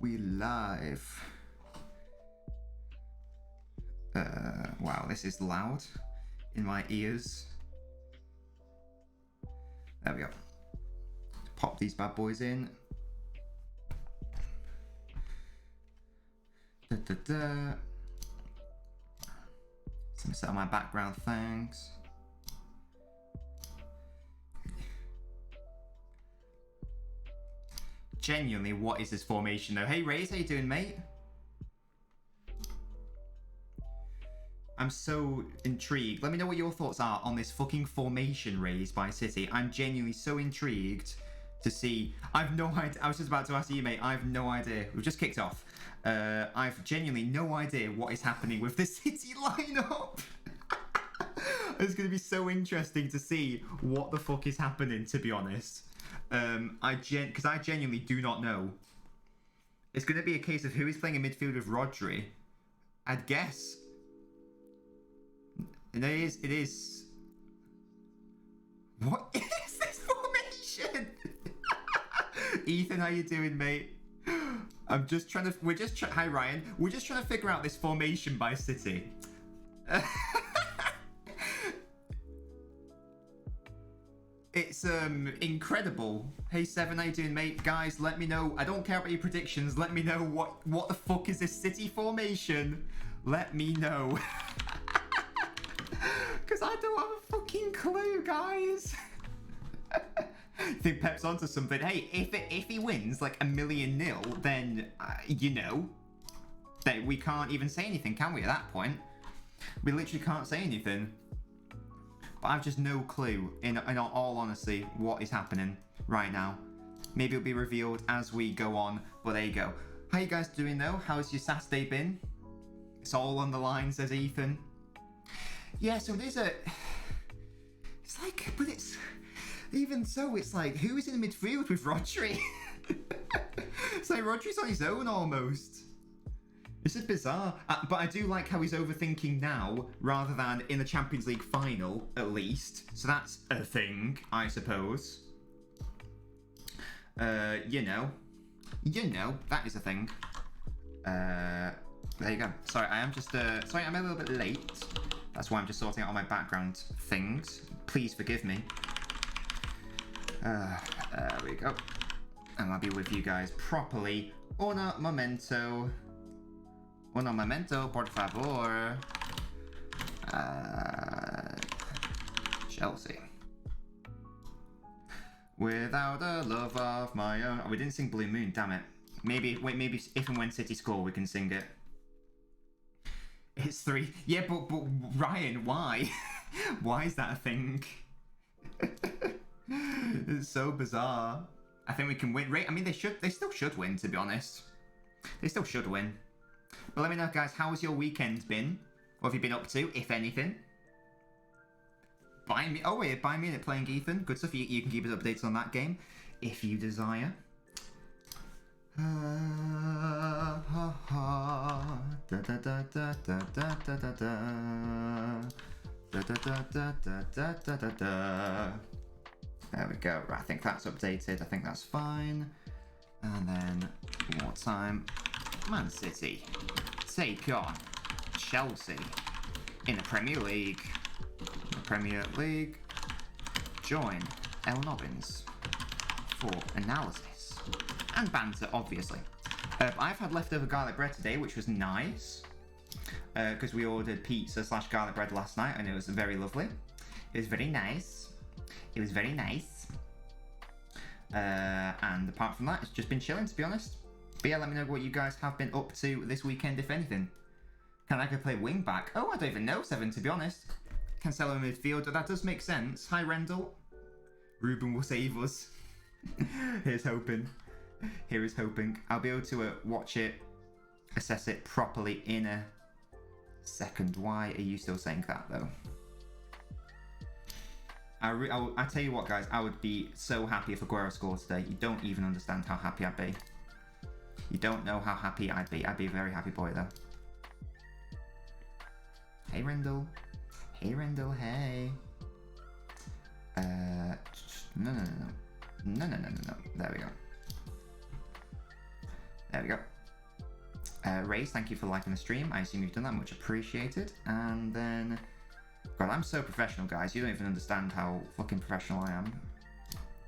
We live. Wow, this is loud in my ears. There we go. Pop these bad boys in. Some set on my background things. Genuinely, what is this formation though? Hey Raze, how you doing, mate? I'm so intrigued. Let me know what your thoughts are on this fucking formation raised by City. I'm genuinely so intrigued to see. I've no idea. I was just about to ask you, mate. I've no idea. We've just kicked off. I've genuinely no idea what is happening with the City lineup. It's going to be so interesting to see what the fuck is happening, to be honest. Because I genuinely do not know. It's going to be a case of who is playing in midfield with Rodri. I'd guess. And it is. What is this formation? Ethan, how you doing, mate? I'm just trying to. Hi, Ryan. We're just trying to figure out this formation by City. It's incredible. Hey Seven, how you doing, mate? Guys, let me know. I don't care about your predictions. Let me know what the fuck is this City formation. Let me know. Because I don't have a fucking clue, guys. I think Pep's onto something. Hey, if he wins like 1,000,000, then you know, that we can't even say anything, can we? At that point, we literally can't say anything. But I've just no clue, in all honesty, what is happening right now. Maybe it'll be revealed as we go on, but there you go. How you guys doing though? How's your Saturday been? It's all on the line, says Ethan. Yeah, so there's a... It's like, but it's... Even so, it's like, who is in the midfield with Rodri? It's like Rodri's on his own almost. This is bizarre, but I do like how he's overthinking now rather than in the Champions League final, at least. So that's a thing, I suppose. You know, that is a thing. There you go. Sorry, I am just, sorry, I'm a little bit late. That's why I'm just sorting out all my background things. Please forgive me. There we go. And I'll be with you guys properly. Una momento, por favor. Chelsea. Without a love of my own. Oh, we didn't sing Blue Moon, damn it. Maybe if and when City score, we can sing it. It's 3. Yeah, but Ryan, why? Why is that a thing? It's so bizarre. I think we can win. I mean, they still should win, to be honest. They still should win. But let me know, guys, how has your weekend been? What have you been up to, if anything? Buy me a minute playing Ethan. Good stuff. You can keep us updated on that game if you desire. There we go. Right, I think that's updated. I think that's fine. And then one more time. Man City take on Chelsea in the Premier League. Join LNobbins for analysis and banter, obviously. I've had leftover garlic bread today, which was nice because we ordered pizza / garlic bread last night, and it was very lovely. It was very nice. It was very nice. And apart from that, it's just been chilling, to be honest. But yeah, let me know what you guys have been up to this weekend, if anything. Can I go play wing back? Oh, I don't even know, Seven, to be honest. Cancelo midfield, that does make sense. Hi, Rendell. Ruben will save us. Here's hoping. Here is hoping. I'll be able to watch it, assess it properly in a second. Why are you still saying that, though? I tell you what, guys, I would be so happy if Aguero scored today. You don't even understand how happy I'd be. You don't know how happy I'd be. I'd be a very happy boy, though. Hey, Rendell. Hey, Rendell, hey. No. There we go. There we go. Raze, thank you for liking the stream. I assume you've done that, much appreciated. And then, God, I'm so professional, guys. You don't even understand how fucking professional I am.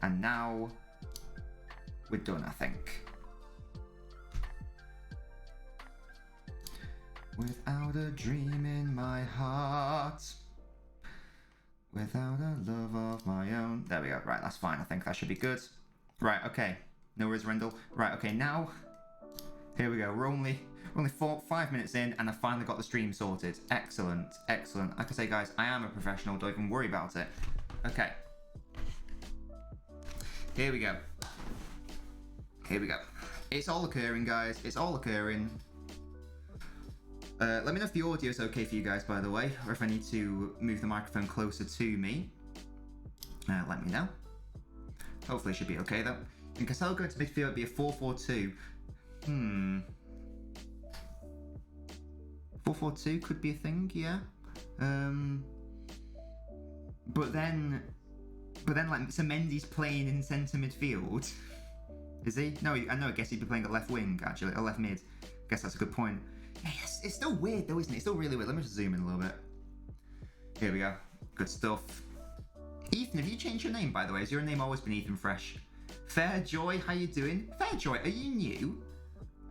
And now, we're done, I think. Without a dream in my heart, without a love of my own. There we go. Right, that's fine. I think that should be good. Right, okay. No worries, Rendell. Right, okay, now, here we go. We're only 5 minutes in, and I finally got the stream sorted. Excellent, excellent. Like I say, guys, I am a professional. Don't even worry about it. Okay. Here we go. Here we go. It's all occurring, guys. It's all occurring. Let me know if the audio is okay for you guys, by the way, or if I need to move the microphone closer to me. Let me know. Hopefully it should be okay, though. In Cancelo going to midfield, it'd be a 4-4-2. 4-4-2 could be a thing, yeah. But then, like, so Mendy's playing in centre midfield. Is he? No, I know. I guess he'd be playing at left wing, actually, or left mid. I guess that's a good point. Yes, it's still weird though, isn't it? It's still really weird. Let me just zoom in a little bit. Here we go. Good stuff. Ethan, have you changed your name, by the way? Has your name always been Ethan Fresh? Fairjoy, how you doing? Fairjoy, are you new?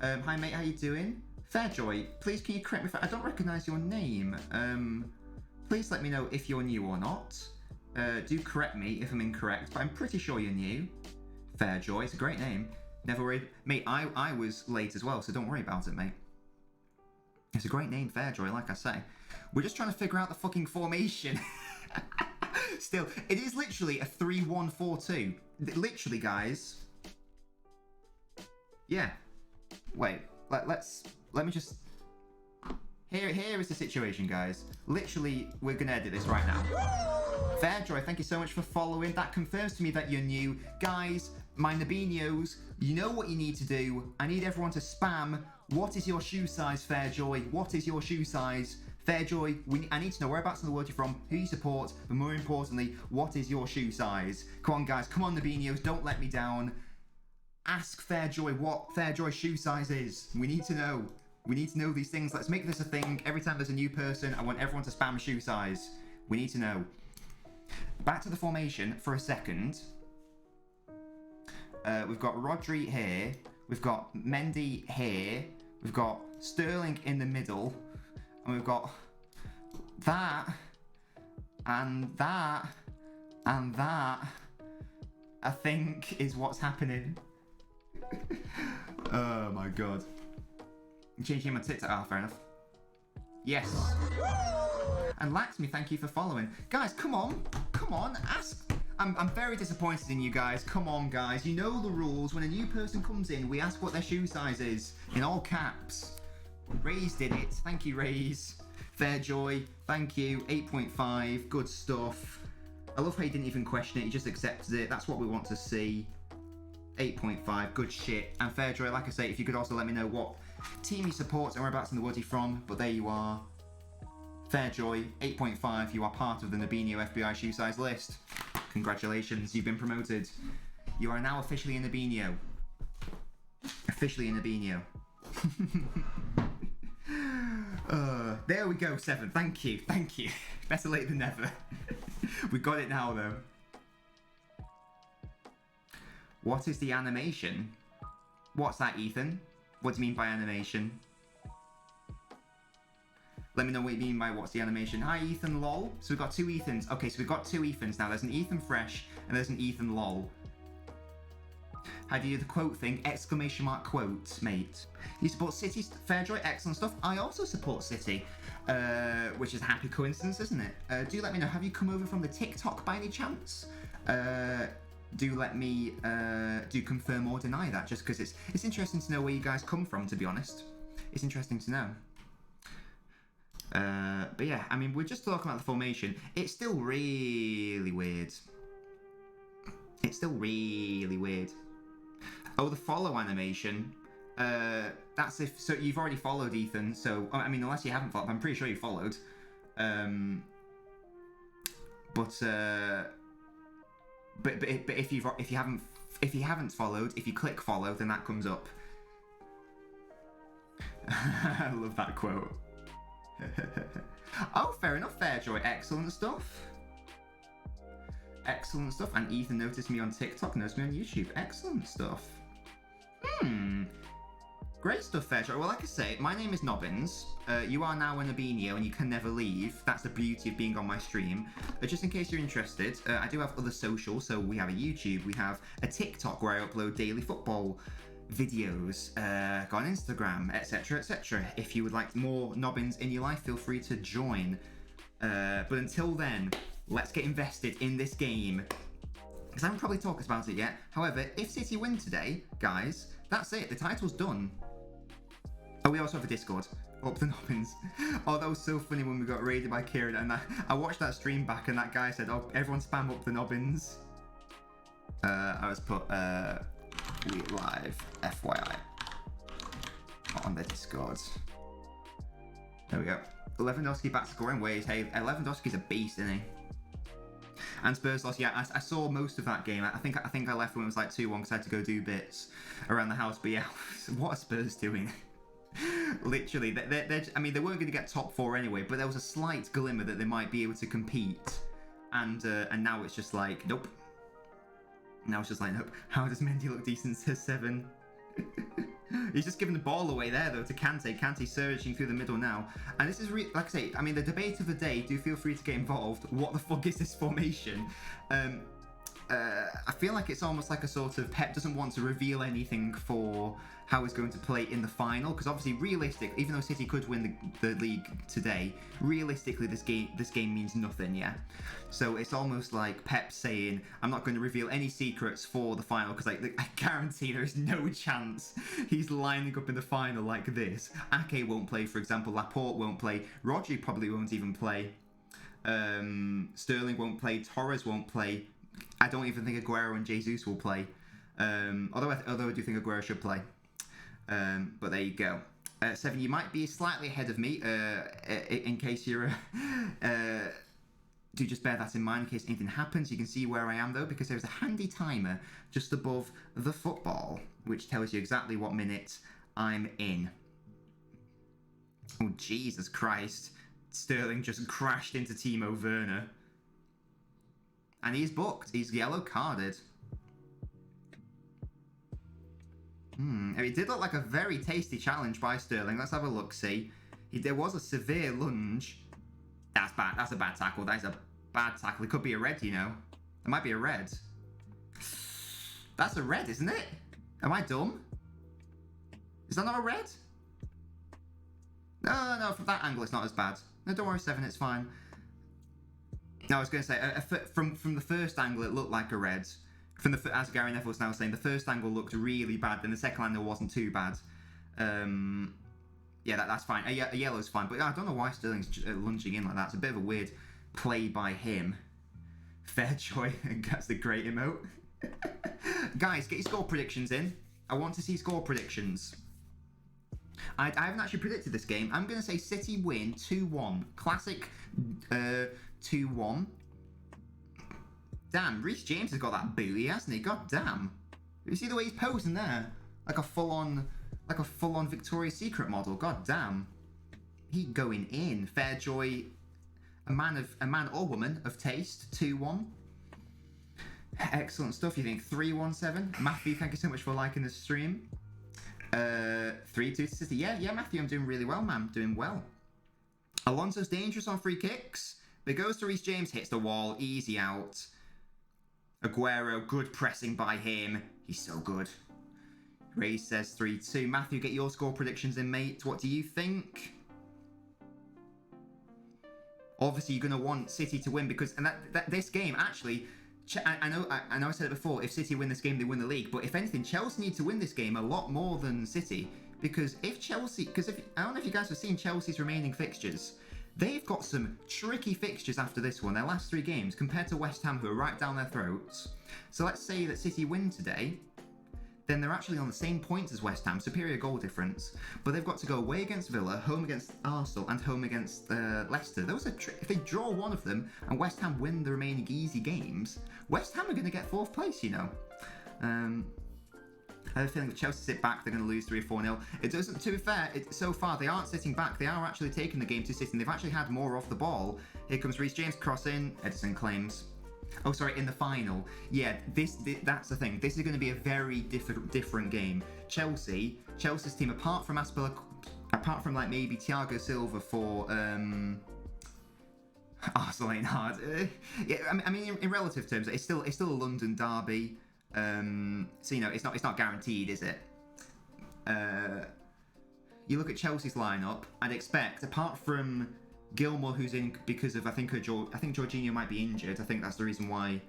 Hi mate, how you doing? Fairjoy, please can you correct me if I don't recognise your name. Please let me know if you're new or not. Do correct me if I'm incorrect, but I'm pretty sure you're new. Fairjoy, it's a great name. Never worried. Mate, I was late as well, so don't worry about it, mate. It's a great name, Fairjoy, like I say. We're just trying to figure out the fucking formation. Still, it is literally a 3-1-4-2. Literally, guys. Yeah. Wait, let me just... Here is the situation, guys. Literally, we're gonna edit this right now. Fairjoy, thank you so much for following. That confirms to me that you're new. Guys, my Nabinos, you know what you need to do. I need everyone to spam, what is your shoe size, Fairjoy? What is your shoe size? Fairjoy, I need to know whereabouts in the world you're from, who you support, but more importantly, what is your shoe size? Come on, guys, come on, Nabinos, don't let me down. Ask Fairjoy what Fairjoy's shoe size is. We need to know. We need to know these things. Let's make this a thing. Every time there's a new person, I want everyone to spam shoe size. We need to know. Back to the formation for a second. We've got Rodri here. We've got Mendy here. We've got Sterling in the middle. And we've got that. And that. And that. I think is what's happening. Oh my god. I'm changing my TikTok. Ah, fair enough. Yes. And Laxmi, thank you for following. Guys, come on. Come on. Ask. I'm very disappointed in you guys. Come on, guys. You know the rules. When a new person comes in, we ask what their shoe size is. In all caps. Raze did it. Thank you, Raze. Fairjoy. Thank you. 8.5. Good stuff. I love how he didn't even question it. He just accepted it. That's what we want to see. 8.5. Good shit. And Fairjoy, like I say, if you could also let me know what team you support and whereabouts in the world you're from. But there you are. Fairjoy, 8.5. You are part of the Nabinio FBI shoe size list. Congratulations, you've been promoted. You are now officially a Nabinio. Officially a Nabinio. There we go, 7. Thank you, thank you. Better late than never. We got it now, though. What is the animation? What's that, Ethan? What do you mean by animation? Let me know what you mean by what's the animation. Hi, Ethan lol. So we've got 2 Ethans. Okay, so we've got 2 Ethans now. There's an Ethan Fresh and there's an Ethan lol. How do you do the quote thing? Exclamation mark quote, mate. You support City, Fairjoy, excellent stuff. I also support City, which is a happy coincidence, isn't it? Do let me know. Have you come over from the TikTok by any chance? Do let me do confirm or deny that, just because it's interesting to know where you guys come from, to be honest. It's interesting to know. But yeah, I mean, we're just talking about the formation. It's still really weird. It's still really weird. Oh, the follow animation. That's if... So you've already followed Ethan, so... I mean, unless you haven't followed, I'm pretty sure you followed. But if you haven't followed, if you click follow, then that comes up. I love that quote. Oh, fair enough, Fairjoy. Excellent stuff. Excellent stuff. And Ethan noticed me on TikTok, knows me on YouTube. Excellent stuff. Great stuff, Fairjoy. Well, like I say, my name is Nobbins. You are now an Albinio and you can never leave. That's the beauty of being on my stream. Just in case you're interested, I do have other socials. So we have a YouTube, we have a TikTok where I upload daily football videos, go on Instagram, etc, etc. If you would like more Nobbins in your life, feel free to join. But until then, let's get invested in this game, because I haven't probably talked about it yet. However, if City win today, guys, that's it. The title's done. Oh, we also have a Discord. Up the Nobbins. Oh, that was so funny when we got raided by Kieran, and I watched that stream back, and that guy said, "Oh, everyone spam up the Nobbins." I was put we live FYI on the Discord. There we go. Lewandowski back scoring ways. Hey, Lewandowski's a beast, isn't he? And Spurs lost. Yeah, I saw most of that game. I think I left when it was like 2-1 because I had to go do bits around the house. But yeah, what are Spurs doing? Literally, I mean, they weren't going to get top 4 anyway, but there was a slight glimmer that they might be able to compete. And now it's just like, nope. Now it's just like, nope. How does Mendy look decent? Says 7. He's just giving the ball away there, though, to Kante. Kante surging through the middle now. And this is, like I say, I mean, the debate of the day, do feel free to get involved. What the fuck is this formation? I feel like it's almost like a sort of Pep doesn't want to reveal anything for how he's going to play in the final, because obviously, realistic, even though City could win the league today, realistically, this game means nothing, yeah? So it's almost like Pep saying, I'm not going to reveal any secrets for the final, because I guarantee there is no chance he's lining up in the final like this. Ake won't play, for example. Laporte won't play. Rodri probably won't even play. Sterling won't play. Torres won't play. I don't even think Aguero and Jesus will play. Although I do think Aguero should play. But there you go. 7, you might be slightly ahead of me, in case you're... do just bear that in mind in case anything happens. You can see where I am, though, because there's a handy timer just above the football, which tells you exactly what minute I'm in. Oh, Jesus Christ. Sterling just crashed into Timo Werner. And he's booked. He's yellow carded. It did look like a very tasty challenge by Sterling. Let's have a look-see. There was a severe lunge. That's bad. That's a bad tackle. That is a bad tackle. It could be a red, you know. It might be a red. That's a red, isn't it? Am I dumb? Is that not a red? No, from that angle it's not as bad. No, don't worry, 7, it's fine. No, I was going to say, from the first angle it looked like a red. As Gary Neville's now saying, the first angle looked really bad, then the second angle wasn't too bad. Yeah, that's fine. A yellow's fine, but I don't know why Sterling's lunging in like that. It's a bit of a weird play by him. Fairjoy, that's the great emote. Guys, get your score predictions in. I want to see score predictions. I haven't actually predicted this game. I'm going to say City win 2-1. Classic 2-1. Damn, Reece James has got that booty, hasn't he? God damn. You see the way he's posing there? Like a full-on Victoria's Secret model. God damn. He going in. Fairjoy, a man or woman of taste. 2-1. Excellent stuff. You think 3-1-7? Matthew, thank you so much for liking the stream. 3-2 to City. Yeah, Matthew, I'm doing really well, man. Doing well. Alonso's dangerous on free kicks. But goes to Reece James, hits the wall, easy out. Aguero, good pressing by him. He's so good. Ray says 3-2. Matthew, get your score predictions in, mate. What do you think? Obviously, you're going to want City to win because this game, actually, I know I said it before, if City win this game, they win the league. But if anything, Chelsea need to win this game a lot more than City. Because if Chelsea... I don't know if you guys have seen Chelsea's remaining fixtures. They've got some tricky fixtures after this one, their last 3 games, compared to West Ham, who are right down their throats. So let's say that City win today, then they're actually on the same points as West Ham, superior goal difference. But they've got to go away against Villa, home against Arsenal, and home against Leicester. If they draw one of them, and West Ham win the remaining easy games, West Ham are going to get 4th place, you know. I have a feeling if Chelsea sit back, they're going to lose 3 or 4-0. It doesn't, to be fair, so far they aren't sitting back. They are actually taking the game to City, and they've actually had more off the ball. Here comes Reece James, cross in. Edison claims. Oh, sorry, in the final. Yeah, that's the thing. This is going to be a very different game. Chelsea, Chelsea's team, apart from like maybe Thiago Silva for Arsenal ain't hard. Yeah, I mean, in relative terms, it's still a London derby. So you know, it's not guaranteed, is it? You look at Chelsea's lineup. I'd expect, apart from Gilmour, who's in because of I think Jorginho might be injured. I think that's the reason why.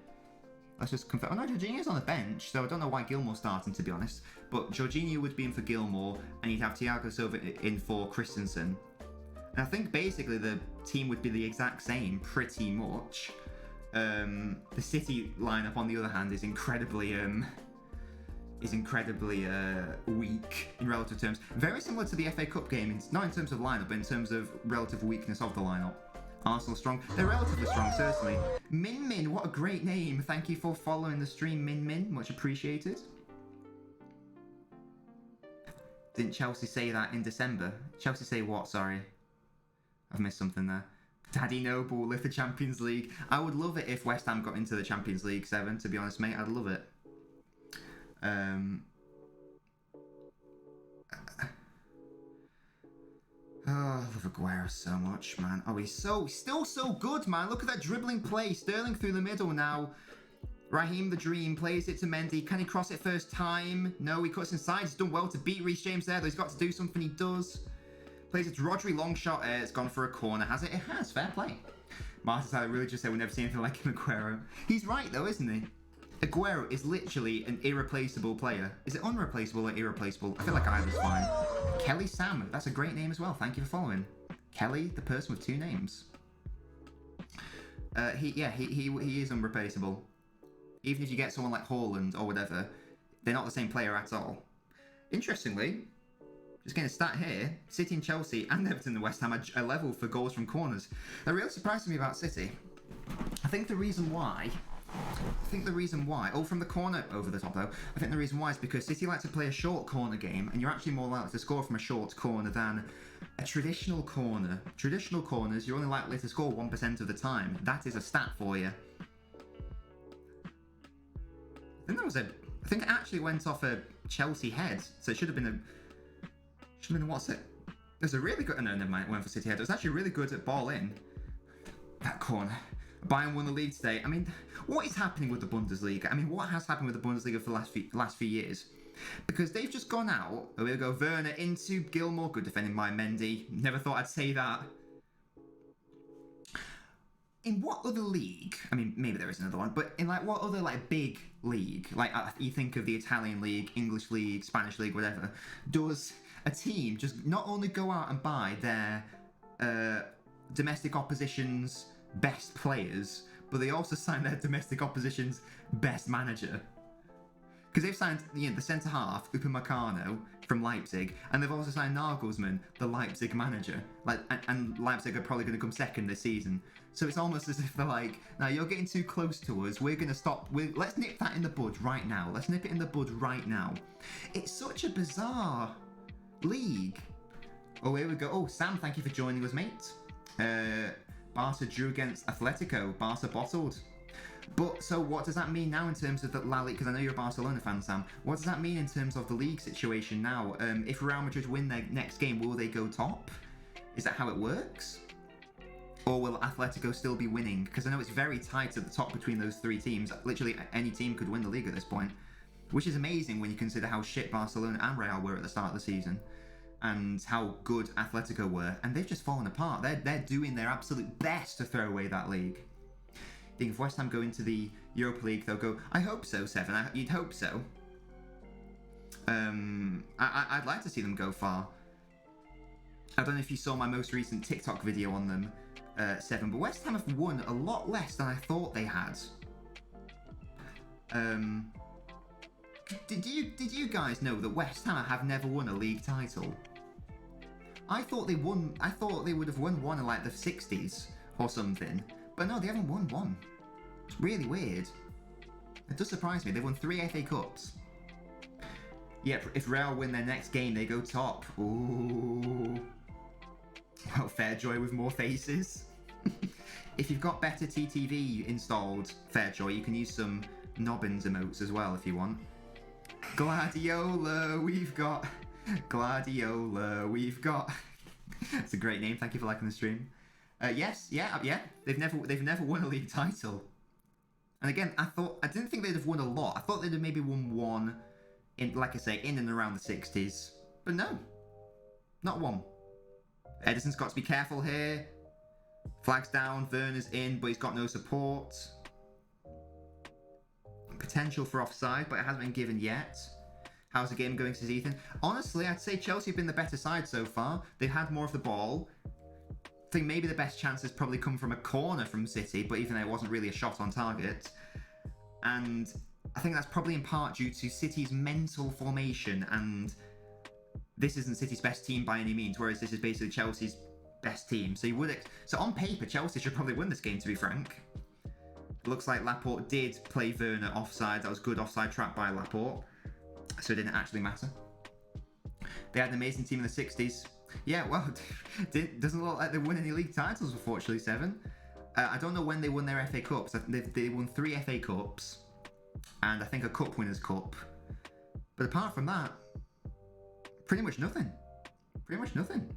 Let's just confirm. Oh no, Jorginho's on the bench, so I don't know why Gilmour's starting, to be honest. But Jorginho would be in for Gilmour, and you'd have Thiago Silva in for Christensen. And I think basically the team would be the exact same, pretty much. The City lineup, on the other hand, is incredibly weak in relative terms. Very similar to the FA Cup game, not in terms of lineup, but in terms of relative weakness of the lineup. Arsenal strong. They're relatively strong, certainly. Min Min, what a great name. Thank you for following the stream, Min Min. Much appreciated. Didn't Chelsea say that in December? Chelsea say what? Sorry. I've missed something there. Daddy Noble lift the Champions League. I would love it if West Ham got into the Champions League 7, to be honest, mate. I'd love it. Oh, I love Aguero so much, man. Oh, he's still so good, man. Look at that dribbling play. Sterling through the middle now. Raheem the Dream plays it to Mendy. Can he cross it first time? No, he cuts inside. He's done well to beat Reece James there, though he's got to do something. He does. Plays it to Rodri, long shot. It's gone for a corner. Has it? It has. Fair play. Martin's I really just said we've never seen anything like him, Aguero. He's right, though, isn't he? Aguero is literally an irreplaceable player. Is it unreplaceable or irreplaceable? I feel like either's fine. Kelly Sam, that's a great name as well. Thank you for following. Kelly, the person with 2 names. He is unreplaceable. Even if you get someone like Haaland or whatever, they're not the same player at all. Interestingly, just getting a stat here, City and Chelsea and Everton and West Ham are level for goals from corners. That really surprised me about City. I think the reason why, from the corner over the top though, I think the reason why is because City like to play a short corner game, and you're actually more likely to score from a short corner than a traditional corner. Traditional corners, you're only likely to score 1% of the time. That is a stat for you. I think it actually went off a Chelsea head, so it should have been what's it? There's a really good, no, never mind, it went for City head. It was actually really good at ball in. That corner. Bayern won the league today. I mean, what is happening with the Bundesliga? I mean, what has happened with the Bundesliga for the last few years? Because they've just gone out. Oh, we'll go Werner into Gilmour. Good defending by Mendy. Never thought I'd say that. In what other league? I mean, maybe there is another one, but in like what other like big league? Like you think of the Italian league, English league, Spanish league, whatever. Does a team just not only go out and buy their domestic opposition's best players, but they also sign their domestic opposition's best manager? Because they've signed the centre half, Upamecano from Leipzig, and they've also signed Nagelsmann, the Leipzig manager. And Leipzig are probably going to come second this season. So it's almost as if they're like, now you're getting too close to us. We're going to stop. Let's nip that in the bud right now. Let's nip it in the bud right now. It's such a bizarre league. Oh, here we go. Oh, Sam, thank you for joining us, mate. Barca drew against Atletico. Barca bottled. But, so what does that mean now in terms of the La Liga? Because I know you're a Barcelona fan, Sam. What does that mean in terms of the league situation now? If Real Madrid win their next game, will they go top? Is that how it works? Or will Atletico still be winning? Because I know it's very tight at the top between those 3 teams. Literally, any team could win the league at this point. Which is amazing when you consider how shit Barcelona and Real were at the start of the season. And how good Atletico were. And they've just fallen apart. They're doing their absolute best to throw away that league. I think if West Ham go into the Europa League, they'll go... I hope so, Seven. You'd hope so. I'd like to see them go far. I don't know if you saw my most recent TikTok video on them, Seven, but West Ham have won a lot less than I thought they had. Did you guys know that West Ham have never won a league title? I thought they would have won one in like the 60s or something. But no, they haven't won one. It's really weird. It does surprise me. They've won 3 FA Cups. Yeah, if Real win their next game, they go top. Ooh. Well, Fairjoy with more faces. If you've got better TTV installed, Fairjoy, you can use some LNobbins emotes as well if you want. Gladiola, we've got. Gladiola, we've got. It's a great name. Thank you for liking the stream. Yes, yeah. They've never won a league title. And again, I didn't think they'd have won a lot. I thought they'd have maybe won one in, like I say, in and around the 60s. But no, not one. Edison's got to be careful here. Flag's down, Werner's in, but he's got no support. Potential for offside, but it hasn't been given yet. How's the game going, says Ethan? Honestly, I'd say Chelsea have been the better side so far. They've had more of the ball. I think maybe the best chance has probably come from a corner from City, but even though it wasn't really a shot on target. And I think that's probably in part due to City's mental formation, and this isn't City's best team by any means, whereas this is basically Chelsea's best team. So so on paper, Chelsea should probably win this game, to be frank. It looks like Laporte did play Werner offside. That was good offside trap by Laporte, so it didn't actually matter. They had an amazing team in the 60s. Yeah, well, doesn't look like they won any league titles, unfortunately, Seven. I don't know when they won their FA Cups. They won 3 FA Cups, and I think a Cup Winners' Cup. But apart from that, pretty much nothing. Pretty much nothing.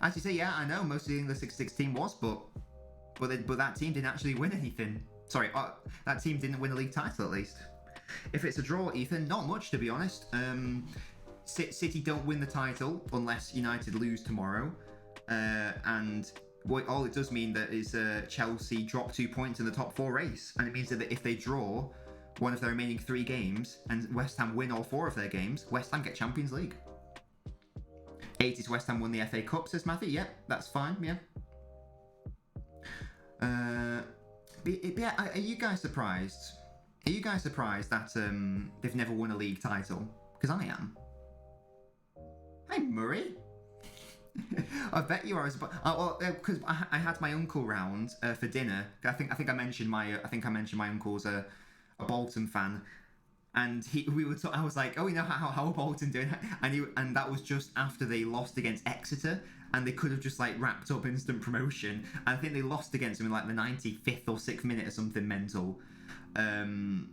As you say, yeah, I know most of the English 66 team was, but that team didn't actually win anything. Sorry, that team didn't win a league title, at least. If it's a draw, Ethan, not much, to be honest. City don't win the title unless United lose tomorrow, and all it does mean that is Chelsea drop 2 points in the top 4 race, and it means that if they draw one of their remaining 3 games and West Ham win all 4 of their games, West Ham get Champions League. 80s West Ham won the FA Cup, says Matthew. Yeah, that's fine. Yeah. Are you guys surprised? Are you guys surprised that they've never won a league title? Because I am. Hey, Murray. I bet you are. Because I had my uncle round for dinner. I think I mentioned my uncle's a Bolton fan, and I was like, oh, you know how are Bolton doing? And that was just after they lost against Exeter, and they could have just like wrapped up instant promotion. And I think they lost against them in like the 95th or 6th minute or something mental. And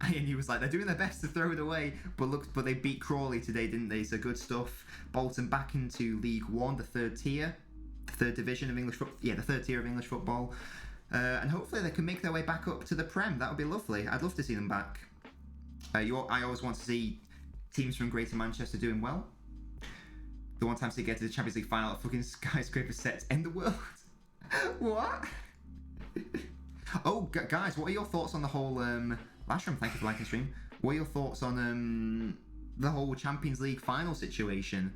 he was like, they're doing their best to throw it away, but they beat Crawley today, didn't they? So good stuff. Bolton back into League One, the third division of English football. Yeah, the third tier of English football. And hopefully they can make their way back up to the Prem. That would be lovely. I'd love to see them back. I always want to see teams from Greater Manchester doing well. The one time they get to the Champions League final, fucking skyscraper sets in the world. What? Oh, guys, what are your thoughts on the whole... Lashram, thank you for liking the stream. What are your thoughts on the whole Champions League final situation?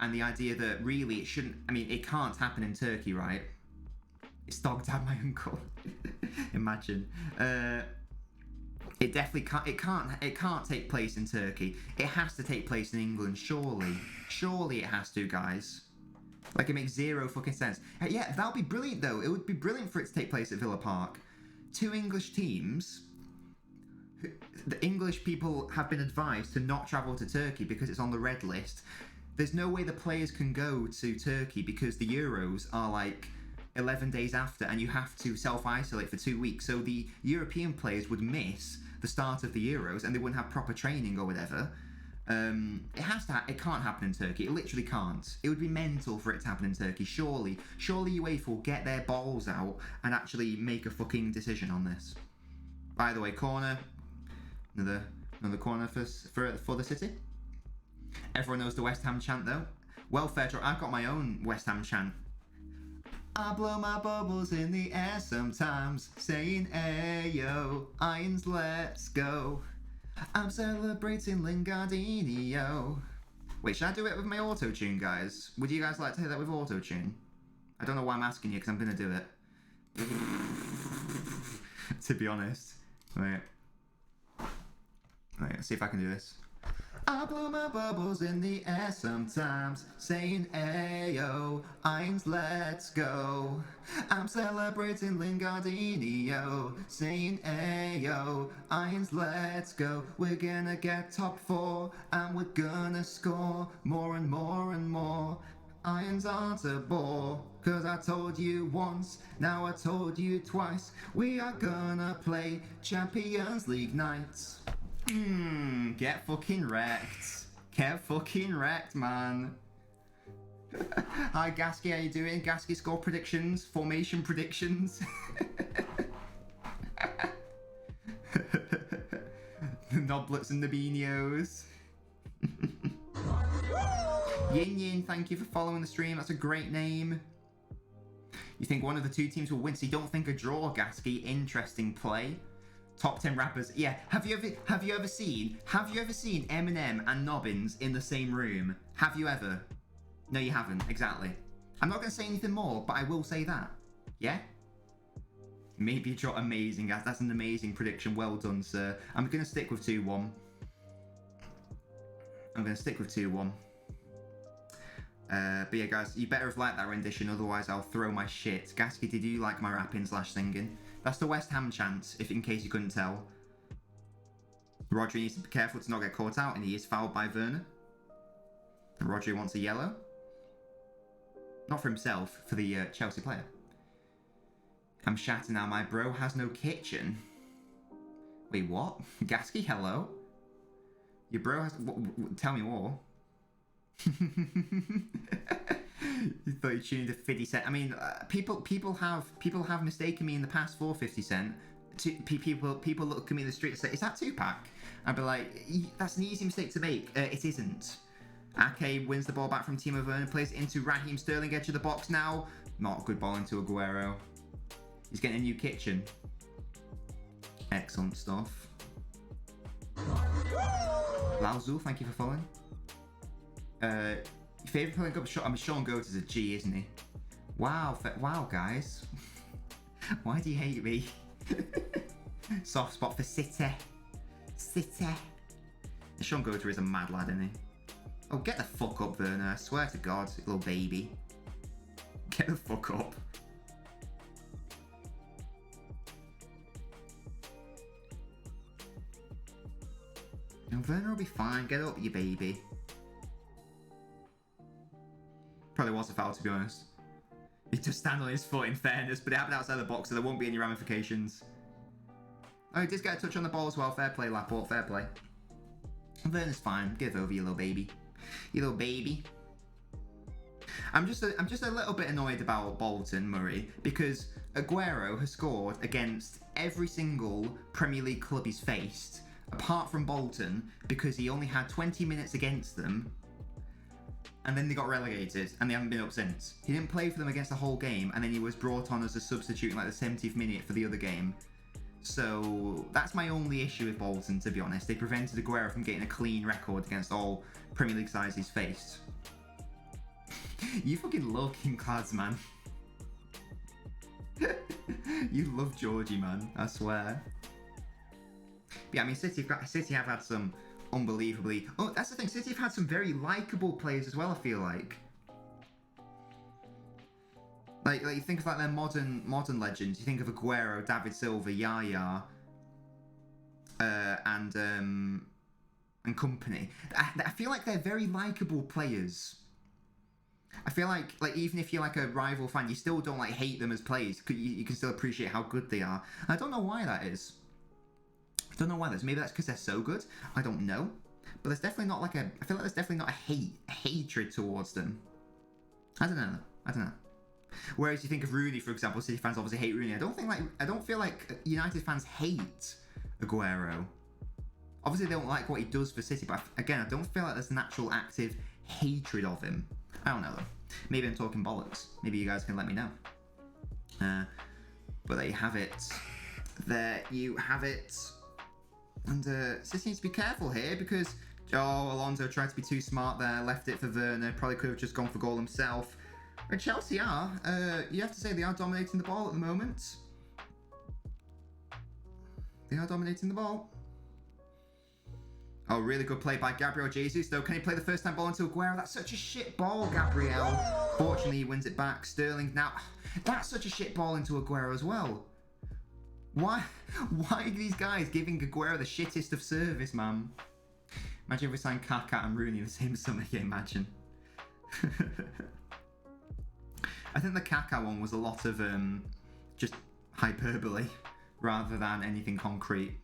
And the idea that really it shouldn't... I mean, it can't happen in Turkey, right? It's dog dad, my uncle. Imagine. It definitely can't... It can't take place in Turkey. It has to take place in England, surely. Surely it has to, guys. Like, it makes zero fucking sense. Yeah, that would be brilliant, though. It would be brilliant for it to take place at Villa Park. 2 English teams... The English people have been advised to not travel to Turkey because it's on the red list. There's no way the players can go to Turkey because the Euros are like 11 days after, and you have to self-isolate for 2 weeks. So the European players would miss the start of the Euros, and they wouldn't have proper training or whatever. It can't happen in Turkey. It literally can't. It would be mental for it to happen in Turkey. Surely UEFA will get their balls out and actually make a fucking decision on this. By the way, corner. Another corner for the City. Everyone knows the West Ham chant though. Well, fair draw. I've got my own West Ham chant. I blow my bubbles in the air sometimes, saying ayo, Irons, let's go. I'm celebrating Lingardinho. Wait, should I do it with my auto-tune, guys? Would you guys like to hear that with auto-tune? I don't know why I'm asking you, because I'm going to do it. To be honest. Wait, let's see if I can do this. I blow my bubbles in the air sometimes, saying ayo, Irons, let's go. I'm celebrating Lingardinho, saying ayo, Irons, let's go. We're gonna get top 4, and we're gonna score more and more and more. Irons aren't a bore, cause I told you once, now I told you twice. We are gonna play Champions League nights. Get fucking wrecked. Get fucking wrecked, man. Hi, Gasky, how you doing? Gasky score predictions, formation predictions. The Noblets and the Beanios. Yin Yin, thank you for following the stream. That's a great name. You think one of the two teams will win, so you don't think a draw, Gasky? Interesting play. Top 10 rappers. Yeah. Have you ever seen Eminem and Nobbins in the same room? Have you ever? No, you haven't. Exactly. I'm not going to say anything more, but I will say that. Yeah? Maybe draw. Amazing, guys. That's an amazing prediction. Well done, sir. I'm going to stick with 2-1. But yeah, guys, you better have liked that rendition, otherwise I'll throw my shit. Gasky, did you like my rapping/singing? That's the West Ham chant, in case you couldn't tell. Rodri needs to be careful to not get caught out, and he is fouled by Werner. And Rodri wants a yellow. Not for himself, for the Chelsea player. I'm shattered now, my bro has no kitchen. Wait, what? Gasky, hello? Your bro has... tell me more. You thought you tuned to 50 Cent. I mean, people have mistaken me in the past for 50 Cent. People look at me in the street and say, "Is that Tupac?" I'd be like, "That's an easy mistake to make." It isn't. Ake wins the ball back from Timo Werner, plays it into Raheem Sterling, edge of the box now. Not a good ball into Aguero. He's getting a new kitchen. Excellent stuff. Laozu, thank you for following. Your favourite playing club? I mean, Sean Goat is a G, isn't he? Wow, guys. Why do you hate me? Soft spot for City. Sean Goater is a mad lad, isn't he? Oh, get the fuck up, Werner. I swear to God, little baby. Get the fuck up. No, Werner will be fine. Get up, you baby. Probably was a foul, to be honest. He just stand on his foot, in fairness, but it happened outside the box, so there won't be any ramifications. Oh, he did get a touch on the ball as well. Fair play, Laporte. Fair play. Werner's fine. Give over, you little baby. You little baby. I'm just a little bit annoyed about Bolton, Murray, because Aguero has scored against every single Premier League club he's faced, apart from Bolton, because he only had 20 minutes against them. And then they got relegated, and they haven't been up since. He didn't play for them against the whole game, and then he was brought on as a substitute in like the 70th minute for the other game. So that's my only issue with Bolton, to be honest. They prevented Aguero from getting a clean record against all Premier League sides he's faced. You fucking love King Clads, man. You love Georgie, man. I swear. But yeah, I mean, City have had some unbelievably... Oh, that's the thing. City have had some very likeable players as well, I feel like. Like you think of like their modern legends. You think of Aguero, David Silva, Yaya, and company. I feel like they're very likeable players. I feel like even if you're like a rival fan, you still don't like hate them as players. You can still appreciate how good they are. I don't know why that is. I don't know why that is. Maybe that's because they're so good. I don't know. But there's definitely not like a... I feel like there's definitely not a hatred towards them. I don't know. Whereas you think of Rooney, for example, City fans obviously hate Rooney. I don't feel like United fans hate Aguero. Obviously they don't like what he does for City, but again, I don't feel like there's natural active hatred of him. I don't know though. Maybe I'm talking bollocks. Maybe you guys can let me know. But there you have it. There you have it. And City needs to be careful here because Alonso tried to be too smart there, left it for Werner, probably could have just gone for goal himself. But Chelsea are, you have to say they are dominating the ball at the moment. They are dominating the ball. Oh, really good play by Gabriel Jesus, though. Can he play the first time ball into Aguero? That's such a shit ball, Gabriel. Fortunately, he wins it back. Sterling, now, that's such a shit ball into Aguero as well. Why are these guys giving Aguero the shittest of service, man? Imagine if we signed Kaká and Rooney in the same summer. Yeah, imagine. I think the Kaká one was a lot of just hyperbole rather than anything concrete.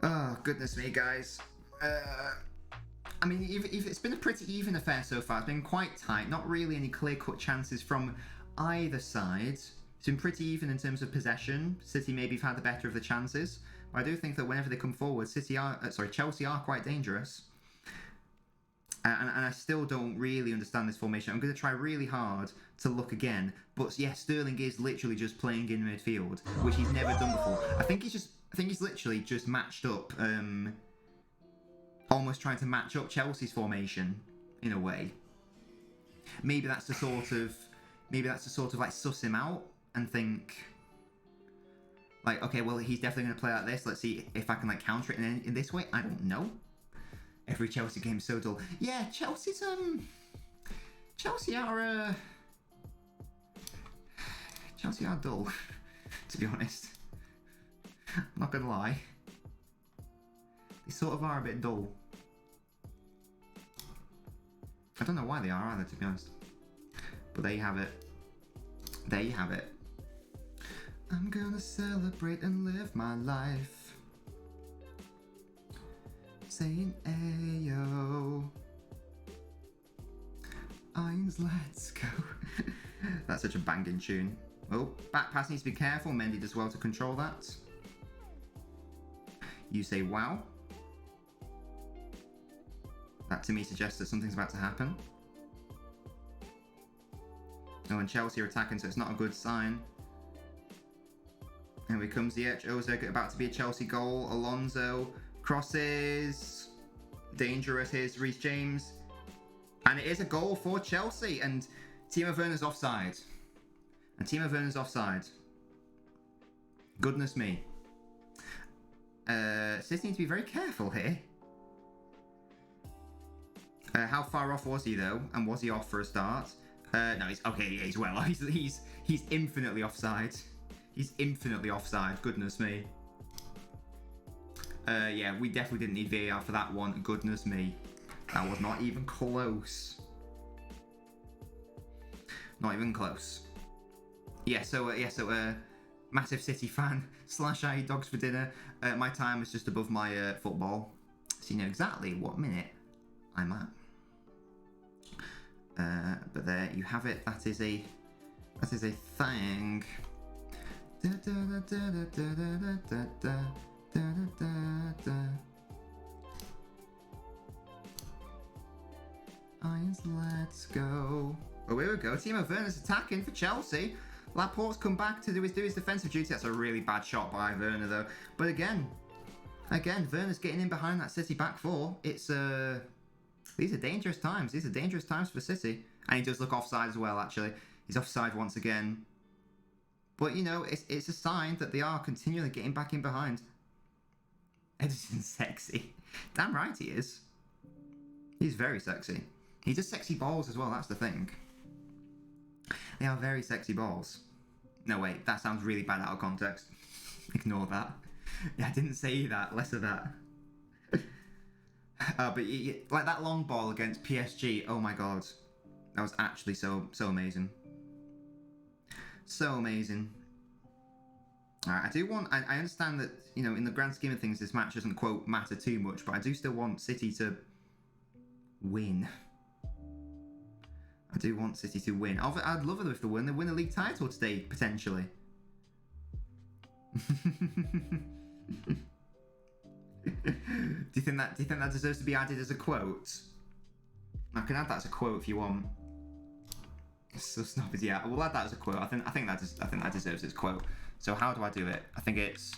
Oh, goodness me, guys. I mean, it's been a pretty even affair so far. It's been quite tight. Not really any clear-cut chances from either side. It's been pretty even in terms of possession. City maybe have had the better of the chances. But I do think that whenever they come forward, Chelsea are quite dangerous. And I still don't really understand this formation. I'm going to try really hard to look again. But yeah, Sterling is literally just playing in midfield, which he's never done before. I think he's literally just matched up, almost trying to match up Chelsea's formation in a way. Maybe that's to sort of like suss him out and think, like, okay, well, he's definitely going to play like this. Let's see if I can like counter it in this way. I don't know. Every Chelsea game is so dull. Yeah, Chelsea are dull, to be honest. I'm not gonna lie. They sort of are a bit dull. I don't know why they are either, to be honest. But there you have it. There you have it. I'm gonna celebrate and live my life. Saying ayo. Irons, let's go. That's such a banging tune. Oh, back pass needs to be careful. Mendy does well to control that. You say wow. That to me suggests that something's about to happen. Oh, and Chelsea are attacking, so it's not a good sign. And here comes the edge. Ozil about to be a Chelsea goal. Alonso crosses. Dangerous. Here's Reece James. And it is a goal for Chelsea. And Timo Werner's offside. Goodness me. City need to be very careful here. How far off was he though? And was he off for a start? No, he's okay. Yeah, he's well. He's infinitely offside. He's infinitely offside. Goodness me. Yeah, we definitely didn't need VAR for that one. Goodness me, that was not even close. Not even close. Yeah. So massive City fan / I eat dogs for dinner. My time is just above my football, so you know exactly what minute I'm at. But there you have it. That is a thing. Irons, let's go. Oh, here we go. Timo Werner's attacking for Chelsea. Laporte's come back to do his defensive duty. That's a really bad shot by Werner, though. But again, Werner's getting in behind that City back four. It's these are dangerous times. These are dangerous times for City. And he does look offside as well, actually. He's offside once again. But, you know, it's a sign that they are continually getting back in behind. Edison's sexy. Damn right he is. He's very sexy. He does sexy balls as well, that's the thing. They are very sexy balls. No, wait, that sounds really bad out of context. Ignore that. Yeah, I didn't say that, less of that. But like that long ball against PSG, oh my god. That was actually so amazing. So amazing. Alright, I understand that, you know, in the grand scheme of things, this match doesn't, quote, matter too much, but I do still want City to win. I do want City to win. I'd love it if they win the league title today, potentially. Do you think that deserves to be added as a quote? I can add that as a quote if you want. It's so snobby. Yeah, we'll add that as a quote. I think that deserves its quote. So how do I do it? I think it's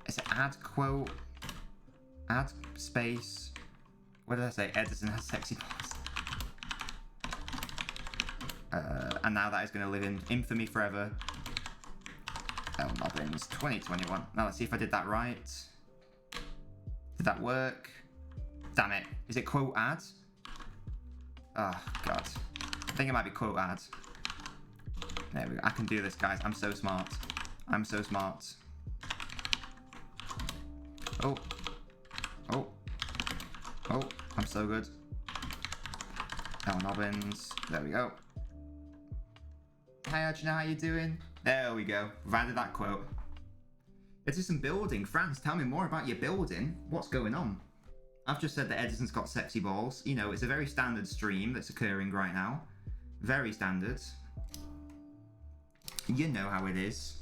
is it add quote, add space. What did I say? Edison has sexy balls. And now that is going to live in infamy forever. LNobbins 2021. Now let's see if I did that right. Did that work? Damn it. Is it quote ads? Oh, God. I think it might be quote ads. There we go. I can do this, guys. I'm so smart. I'm so smart. Oh. Oh. Oh. I'm so good. LNobbins. There we go. Hi, Arjuna. How you doing? There we go. We've added that quote. Let's do some building. France, tell me more about your building. What's going on? I've just said that Edison's got sexy balls. You know, it's a very standard stream that's occurring right now. Very standard. You know how it is.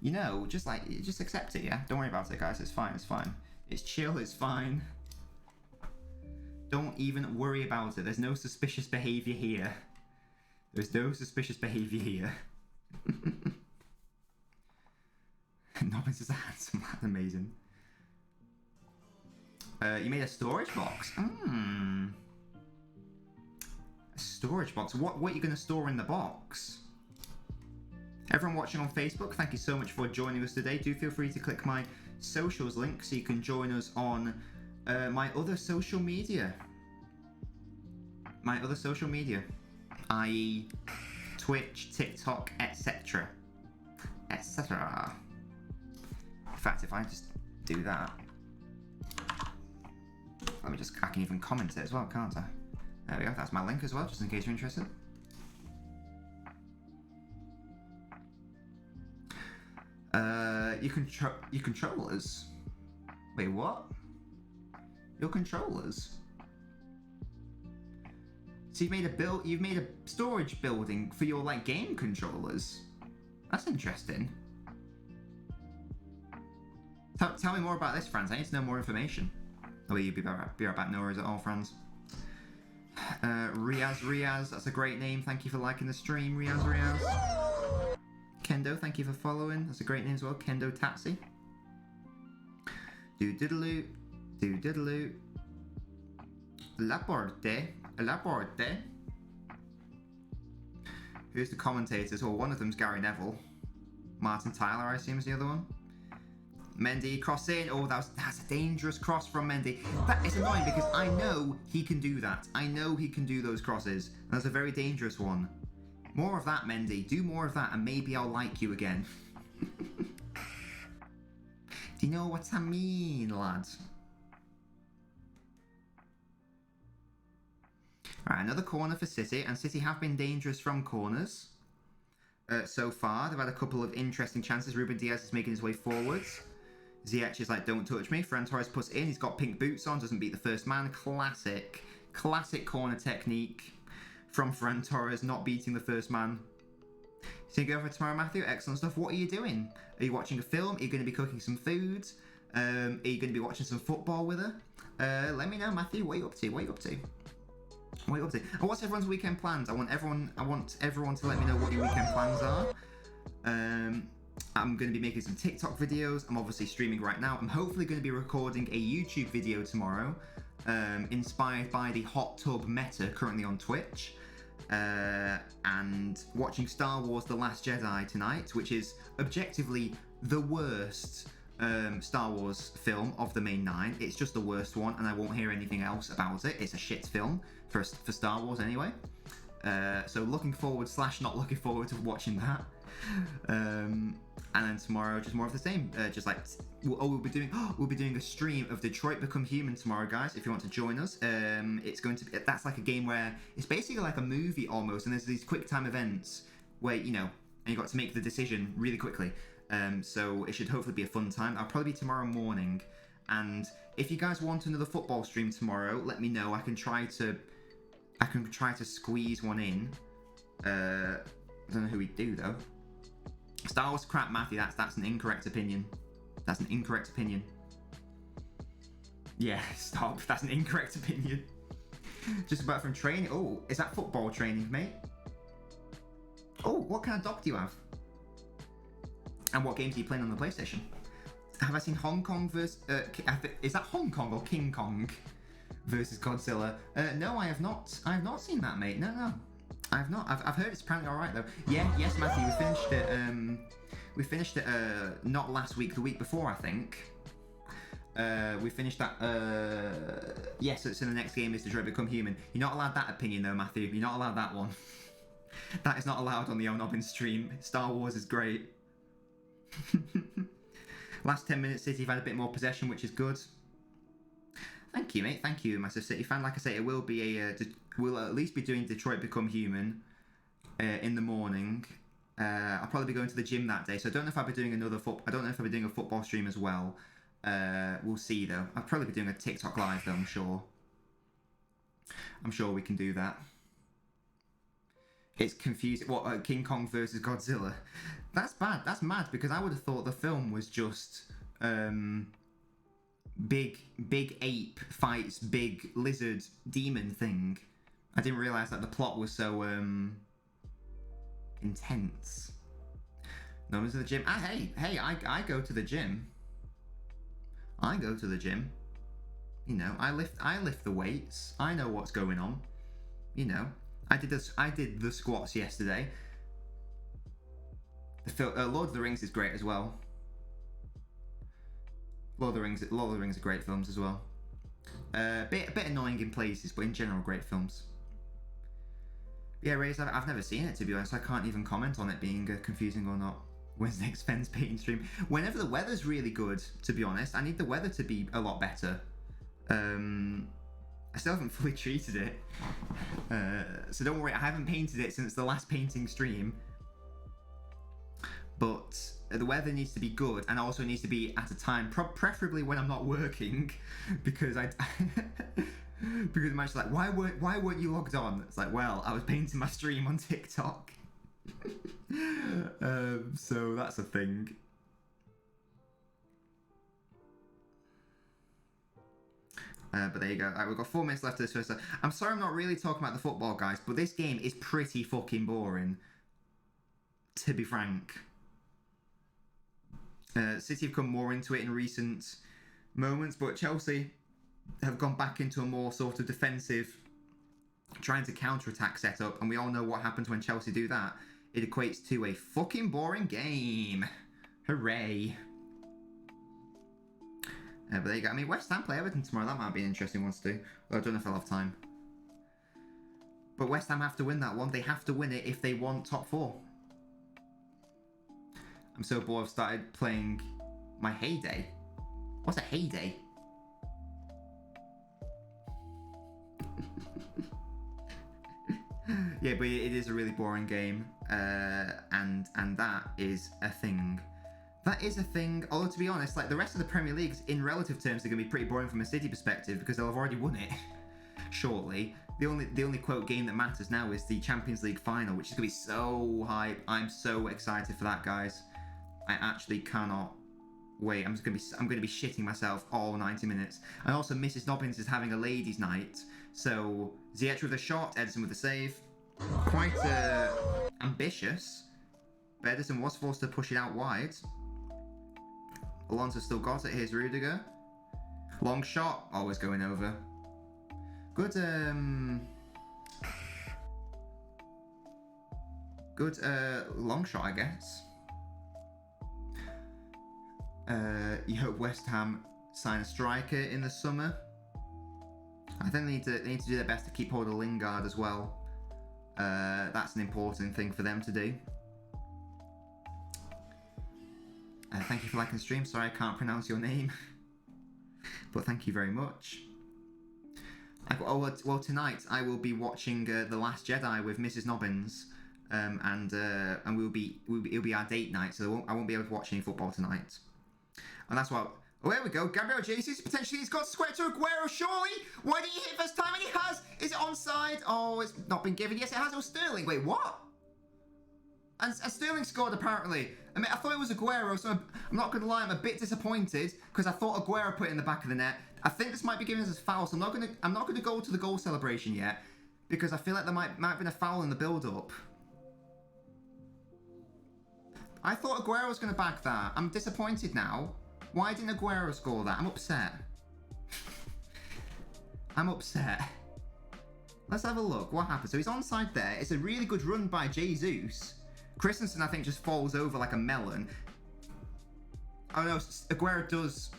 You know, just accept it, yeah? Don't worry about it, guys. It's fine, it's fine. It's chill, it's fine. Don't even worry about it. There's no suspicious behavior here. There's no suspicious behavior here. Nobbins is a handsome lad, amazing. You made a storage box. A storage box. What are you going to store in the box? Everyone watching on Facebook, thank you so much for joining us today. Do feel free to click my socials link so you can join us on my other social media. My other social media, i.e. Twitch, TikTok, etc. etc. In fact, if I just do that, I can even comment it as well, can't I? There we go, that's my link as well, just in case you're interested. Your controllers? Wait, what? Your controllers? So you've made a storage building for your like game controllers. That's interesting. Tell me more about this, Franz. I need to know more information. Oh, you'll be right back. No worries at all, Franz. Riaz, that's a great name. Thank you for liking the stream, Riaz. Kendo, thank you for following. That's a great name as well, Kendo Taxi. Do-diddaloo. Do-diddaloo. Laporte. Who's the commentators? Well, one of them's Gary Neville. Martin Tyler, I assume, is the other one. Mendy, cross in. Oh, that's a dangerous cross from Mendy. That is annoying because I know he can do that. I know he can do those crosses. And that's a very dangerous one. More of that, Mendy. Do more of that and maybe I'll like you again. Do you know what I mean, lads? Alright, another corner for City, and City have been dangerous from corners so far. They've had a couple of interesting chances. Ruben Diaz is making his way forwards. Ziyech is like, don't touch me. Ferran Torres puts in. He's got pink boots on, doesn't beat the first man. Classic corner technique from Ferran Torres, not beating the first man. So you go for tomorrow, Matthew? Excellent stuff. What are you doing? Are you watching a film? Are you going to be cooking some food? Are you going to be watching some football with her? Let me know, Matthew. What are you up to? What are you up to? What are you up to? And what's everyone's weekend plans? I want everyone to let me know what your weekend plans are. I'm going to be making some TikTok videos. I'm obviously streaming right now. I'm hopefully going to be recording a YouTube video tomorrow, inspired by the hot tub meta currently on Twitch. And watching Star Wars The Last Jedi tonight, which is objectively the worst Star Wars film of the main 9. It's just the worst one, and I won't hear anything else about it. It's a shit film for Star Wars anyway. So looking forward / not looking forward to watching that. And then tomorrow, just more of the same. Just like, we'll be doing a stream of Detroit Become Human tomorrow, guys. If you want to join us, it's going to be, that's like a game where it's basically like a movie almost, and there's these quick time events where and you got to make the decision really quickly. So it should hopefully be a fun time. I'll probably be tomorrow morning, and if you guys want another football stream tomorrow, let me know. I can try to squeeze one in. I don't know who we'd do though. Star Wars crap, Matthew. That's an incorrect opinion. That's an incorrect opinion. Yeah, stop. That's an incorrect opinion. Just about from training. Oh, is that football training, mate? Oh, what kind of dock do you have? And what games are you playing on the PlayStation? Have I seen Hong Kong versus... is that Hong Kong or King Kong versus Godzilla. No, I have not. I have not seen that, mate. No, no, I have not. I've heard it's apparently all right though. Yeah, yes, Matthew, we finished it. We finished it not last week, the week before, I think. We finished that. Yes, so the next game is Detroit Become Human. You're not allowed that opinion though, Matthew. You're not allowed that one. That is not allowed on the LNobbins stream. Star Wars is great. Last 10 minutes, City have had a bit more possession, which is good. Thank you, mate. Thank you, massive City fan. Like I say, it will be a. We'll at least be doing Detroit Become Human in the morning. I'll probably be going to the gym that day, so I don't know if I'll be doing another I don't know if I'll be doing a football stream as well. We'll see though. I'll probably be doing a TikTok live though. I'm sure. I'm sure we can do that. It's confusing. What, King Kong versus Godzilla? That's bad. That's mad because I would have thought the film was just big ape fights big lizard demon thing. I didn't realise that the plot was so intense. No one's in the gym. Hey, I go to the gym. I go to the gym. You know, I lift the weights. I know what's going on. You know, I did the squats yesterday. Lord of the Rings is great as well. Lord of the Rings are great films as well. A bit annoying in places, but in general, great films. Yeah, Rays, I've never seen it, to be honest. I can't even comment on it being confusing or not. When's the next Fens painting stream? Whenever the weather's really good, to be honest. I need the weather to be a lot better. I still haven't fully treated it. So don't worry, I haven't painted it since the last painting stream. But the weather needs to be good, and also needs to be at a time, preferably when I'm not working, because because I'm actually like, why weren't you logged on? It's like, well, I was painting my stream on TikTok. So that's a thing. But there you go. All right, we've got 4 minutes left of this first. I'm sorry I'm not really talking about the football, guys, but this game is pretty fucking boring, to be frank. City have come more into it in recent moments, but Chelsea have gone back into a more sort of defensive, trying to counter-attack setup, and we all know what happens when Chelsea do that. It equates to a fucking boring game. Hooray. But there you go. I mean, West Ham play Everton tomorrow. That might be an interesting one to do. Well, I don't know if I'll have time. But West Ham have to win that one. They have to win it if they want top 4. I'm so bored I've started playing my Heyday. What's a Heyday? Yeah, but it is a really boring game. And that is a thing. That is a thing. Although, to be honest, like the rest of the Premier Leagues, in relative terms, are going to be pretty boring from a City perspective because they'll have already won it shortly. The only quote game that matters now is the Champions League final, which is going to be so hype. I'm so excited for that, guys. I actually cannot wait. I'm going to be shitting myself all 90 minutes. And also, Mrs. Nobbins is having a ladies' night, so Ziyech with a shot, Edison with a save. Quite ambitious. But Edison was forced to push it out wide. Alonso still got it. Here's Rudiger. Long shot, always going over. Good, long shot, I guess. You hope West Ham sign a striker in the summer. I think they need to do their best to keep hold of Lingard as well. That's an important thing for them to do. Thank you for liking the stream. Sorry I can't pronounce your name. But thank you very much. Well, tonight I will be watching The Last Jedi with Mrs. Nobbins. And it'll be our date night, so I won't be able to watch any football tonight. And that's why... Oh, there we go. Gabriel Jesus, potentially he's got square to Aguero, surely? Why didn't he hit first time? And he has! Is it onside? Oh, it's not been given. Yes, it has. It was Sterling. Wait, what? And Sterling scored, apparently. I mean, I thought it was Aguero, so I'm not going to lie, I'm a bit disappointed, because I thought Aguero put it in the back of the net. I think this might be given as a foul, so I'm not going to go to the goal celebration yet, because I feel like there might have been a foul in the build-up. I thought Aguero was going to back that. I'm disappointed now. Why didn't Aguero score that? I'm upset. I'm upset. Let's have a look. What happened? So he's onside there. It's a really good run by Jesus. Christensen, I think, just falls over like a melon. Oh no, Aguero does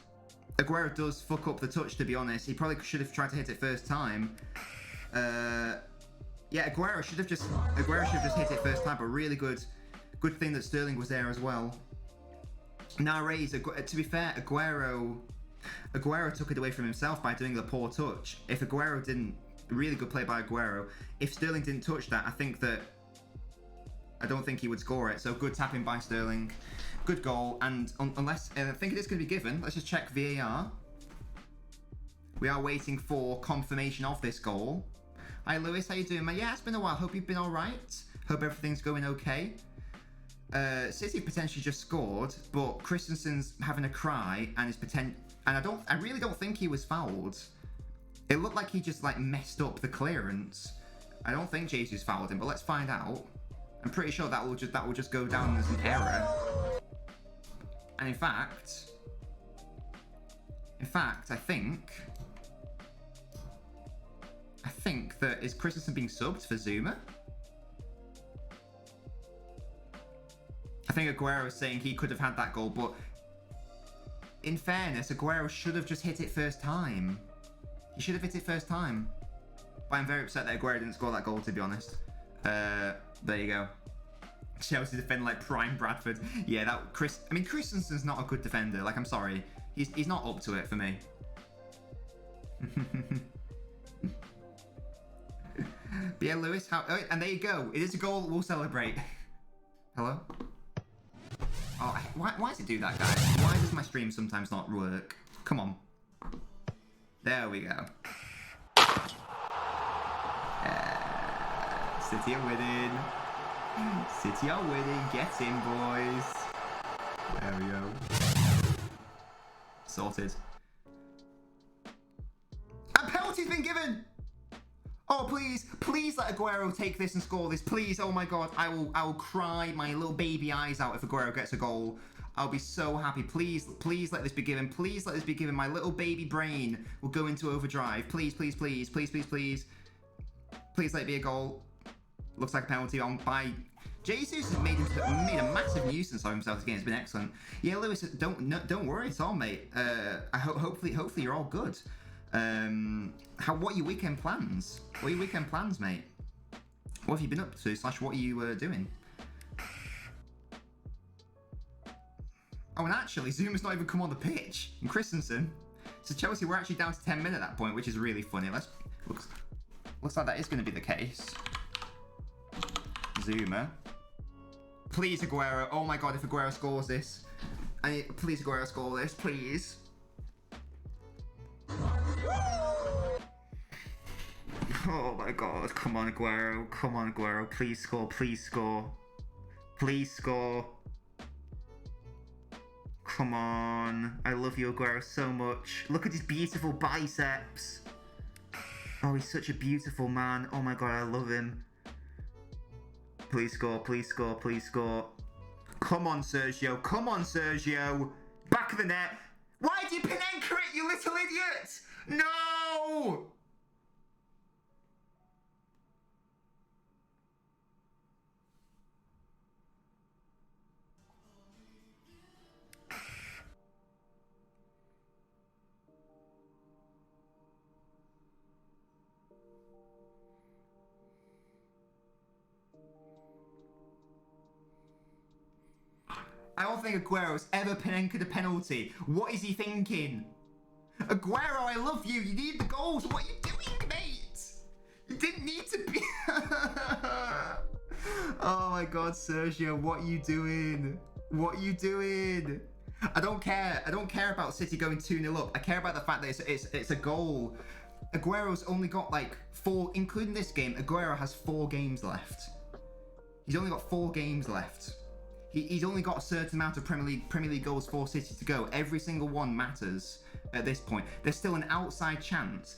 fuck up the touch, to be honest. He probably should have tried to hit it first time. Yeah, Aguero should have just hit it first time, but really good thing that Sterling was there as well. Now Reyes, to be fair, Aguero took it away from himself by doing the poor touch. If Aguero didn't, really good play by Aguero. If Sterling didn't touch that, I don't think he would score it. So good tapping by Sterling. Good goal, and unless I think it is going to be given, let's just check VAR. We are waiting for confirmation of this goal. Hi Lewis, how you doing, mate? Yeah, it's been a while. Hope you've been all right. Hope everything's going okay. City potentially just scored, but Christensen's having a cry and is I really don't think he was fouled. It looked like he just like messed up the clearance. I don't think Jesus fouled him, but let's find out. I'm pretty sure that will just go down as an error. And in fact, I think that is Christensen being subbed for Zuma. I think Aguero is saying he could have had that goal, but in fairness, Aguero should have just hit it first time. He should have hit it first time. But I'm very upset that Aguero didn't score that goal, to be honest. There you go. Chelsea defender like prime Bradford. Yeah, Christensen's not a good defender. Like, I'm sorry. He's not up to it for me. But yeah, Lewis, and there you go. It is a goal we'll celebrate. Hello? Oh, why does it do that, guys? Why does my stream sometimes not work? Come on. There we go. City are winning. City are winning. Get in, boys. There we go. Sorted. A penalty's been given! Oh, please let Aguero take this and score this. Please, oh my God. I will cry my little baby eyes out if Aguero gets a goal. I'll be so happy. Please let this be given. Please let this be given. My little baby brain will go into overdrive. Please. Please let it be a goal. Looks like a penalty on by Jesus. Has made a massive nuisance of himself again. It's been excellent. Yeah, Lewis, don't worry at all, mate. Hopefully you're all good. What are your weekend plans? What are your weekend plans, mate? What have you been up to? / what are you doing? Oh, and actually, Zuma's not even come on the pitch. And Christensen. So Chelsea were actually down to 10 men at that point, which is really funny. Looks like that is going to be the case. Zuma. Please, Aguero. Oh my God, if Aguero scores this. Please, Aguero, score this, please. Oh my God, come on, Aguero. Come on, Aguero. Please score, please score. Please score. Come on. I love you, Aguero, so much. Look at his beautiful biceps. Oh, he's such a beautiful man. Oh my God, I love him. Please score, please score, please score. Come on, Sergio. Come on, Sergio. Back of the net. Why did you Pinenka it, you little idiot? No! I don't think Aguero's ever Pinenka a penalty. What is he thinking? Aguero, I love you. You need the goals. What are you doing, mate? You didn't need to be... Oh my God, Sergio, what are you doing? What are you doing? I don't care. I don't care about City going 2-0 up. I care about the fact that it's a goal. Aguero's only got like 4, including this game, Aguero has 4 games left. He's only got 4 games left. He's only got a certain amount of Premier League goals for City to go. Every single one matters at this point. There's still an outside chance.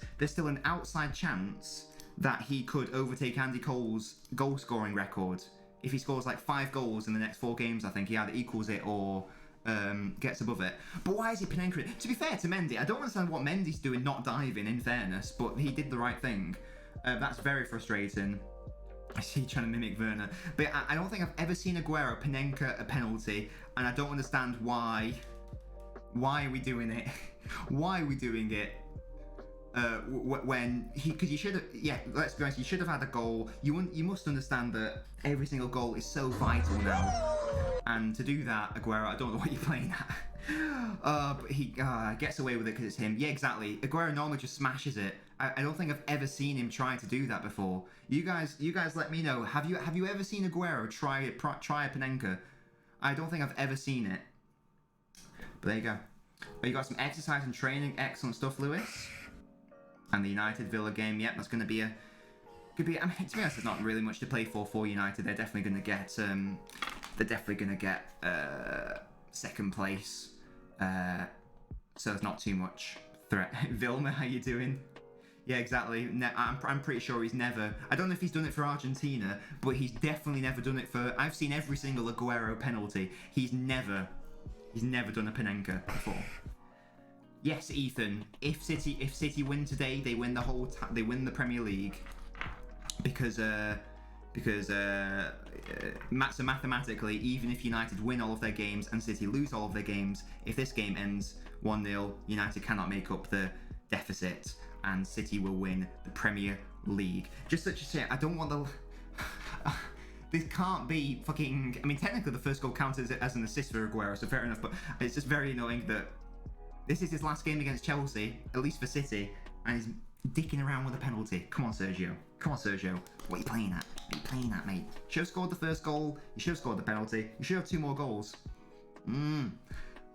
That he could overtake Andy Cole's goal scoring record. If he scores like 5 goals in the next 4 games, I think he either equals it or gets above it. But why is he Panenka? To be fair to Mendy, I don't understand what Mendy's doing not diving, in fairness, but he did the right thing. That's very frustrating. I see you trying to mimic Werner. But I don't think I've ever seen Aguero Panenka a penalty, and I don't understand why. Why are we doing it? Why are we doing it? When because you should have, yeah, let's be honest, you should have had a goal. You must understand that every single goal is so vital now, and to do that, Aguero, I don't know what you're playing at. But he gets away with it because it's him. Yeah, exactly. Aguero normally just smashes it. I don't think I've ever seen him try to do that before. You guys, let me know. Have you ever seen Aguero try a Panenka? I don't think I've ever seen it. But there you go. But you got some exercise and training. Excellent stuff, Lewis. And the United Villa game, yep, that's going to be a... I mean, to be honest, there's not really much to play for United. They're definitely going to get... second place. So there's not too much threat. Vilma, how you doing? Yeah, exactly. I'm pretty sure he's never... I don't know if he's done it for Argentina, but he's definitely never done it for... I've seen every single Aguero penalty. He's never done a Panenka before. Yes, Ethan. If City win today, they win they win the Premier League, because so mathematically, even if United win all of their games and City lose all of their games, if this game ends 1-0, United cannot make up the deficit, and City will win the Premier League. Just such a say, I don't want the. This can't be fucking. I mean, technically, the first goal counts as an assist for Aguero, so fair enough. But it's just very annoying that this is his last game against Chelsea, at least for City, and he's dicking around with a penalty. Come on, Sergio. Come on, Sergio. What are you playing at? What are you playing at, mate? You should have scored the first goal. You should have scored the penalty. You should have 2 more goals. Oh,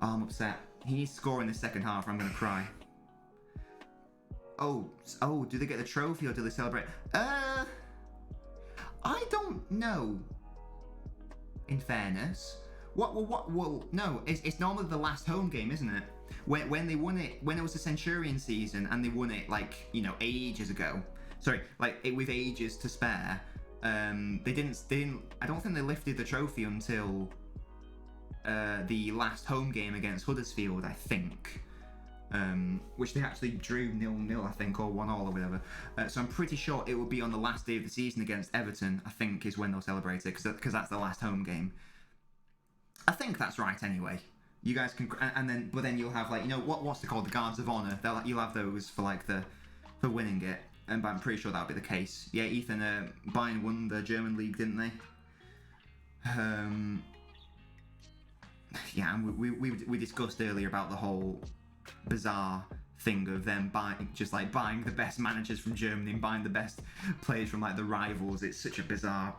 I'm upset. He needs to score in the second half or I'm going to cry. Oh, do they get the trophy or do they celebrate? I don't know. In fairness. Well, no, it's normally the last home game, isn't it? When they won it, when it was the Centurion season and they won it, like, you know, ages ago. Sorry, like, with ages to spare. They didn't, I don't think they lifted the trophy until the last home game against Huddersfield, I think. Which they actually drew 0-0, I think, or 1-1 or whatever. So I'm pretty sure it will be on the last day of the season against Everton, I think, is when they'll celebrate it, because that's the last home game. I think that's right, anyway. You guys can, but then you'll have, like, you know, what's it called, the Guards of Honor. You'll have those for, like, for winning it, and I'm pretty sure that'll be the case. Yeah, Ethan, Bayern won the German league, didn't they? Yeah, and we discussed earlier about the whole bizarre thing of them buying the best managers from Germany and buying the best players from, like, the rivals. It's such a bizarre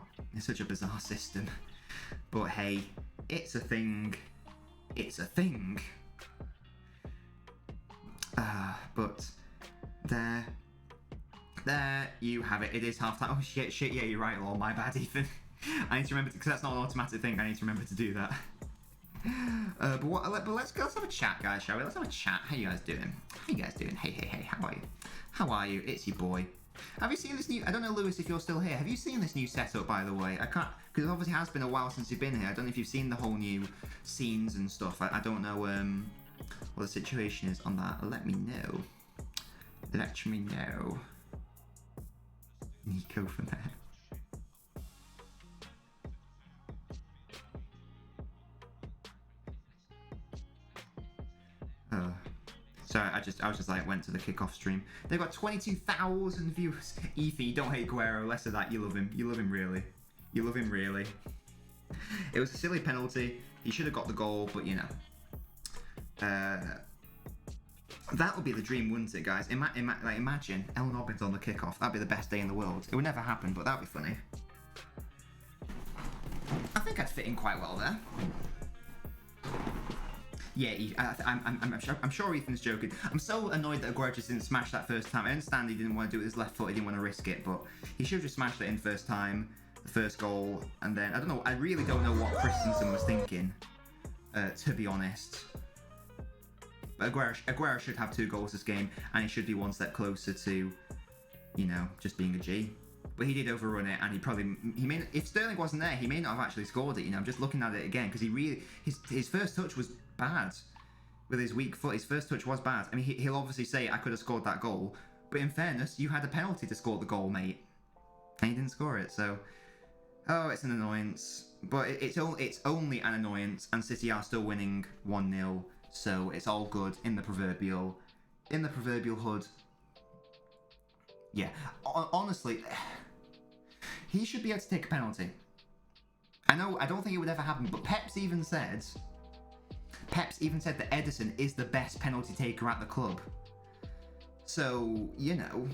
system. But hey, it's a thing. It's a thing. But there you have it. It is half time. Oh shit, yeah, you're right, lol. My bad, Ethan. I need to remember, because that's not an automatic thing. I need to remember to do that. But let's have a chat, guys, shall we? Let's have a chat. How you guys doing? Hey, how are you? It's your boy. Have you seen this new... I don't know, Lewis, if you're still here. Have you seen this new setup, by the way? I can't... Because it obviously has been a while since you've been here. I don't know if you've seen the whole new scenes and stuff. I don't know what the situation is on that. Let me know. Nico from there. Sorry, I was just like, went to the kickoff stream. They've got 22,000 viewers. Ethan, you don't hate Aguero, less of that, you love him. You love him really. It was a silly penalty. He should have got the goal, but you know. That would be the dream, wouldn't it, guys? Imagine LNobbins on the kickoff. That'd be the best day in the world. It would never happen, but that'd be funny. I think I'd fit in quite well there. Yeah, I'm sure Ethan's joking. I'm so annoyed that Aguero just didn't smash that first time. I understand he didn't want to do it with his left foot, he didn't want to risk it, but he should have just smashed it in first time, the first goal, and then, I don't know, I really don't know what Christensen was thinking, to be honest. But Aguero should have 2 goals this game, and he should be one step closer to, you know, just being a G. but he did overrun it, and he may, if Sterling wasn't there, he may not have actually scored it. You know, I'm just looking at it again because his first touch was bad with his weak foot. His first touch was bad. I mean, he'll obviously say I could have scored that goal, but in fairness, you had a penalty to score the goal, mate, and you didn't score it. So, it's an annoyance, but it's only an annoyance, and City are still winning 1-0, so it's all good in the proverbial hood. Yeah, honestly, he should be able to take a penalty. I don't think it would ever happen, but Pep's even said that Ederson is the best penalty taker at the club. So, you know,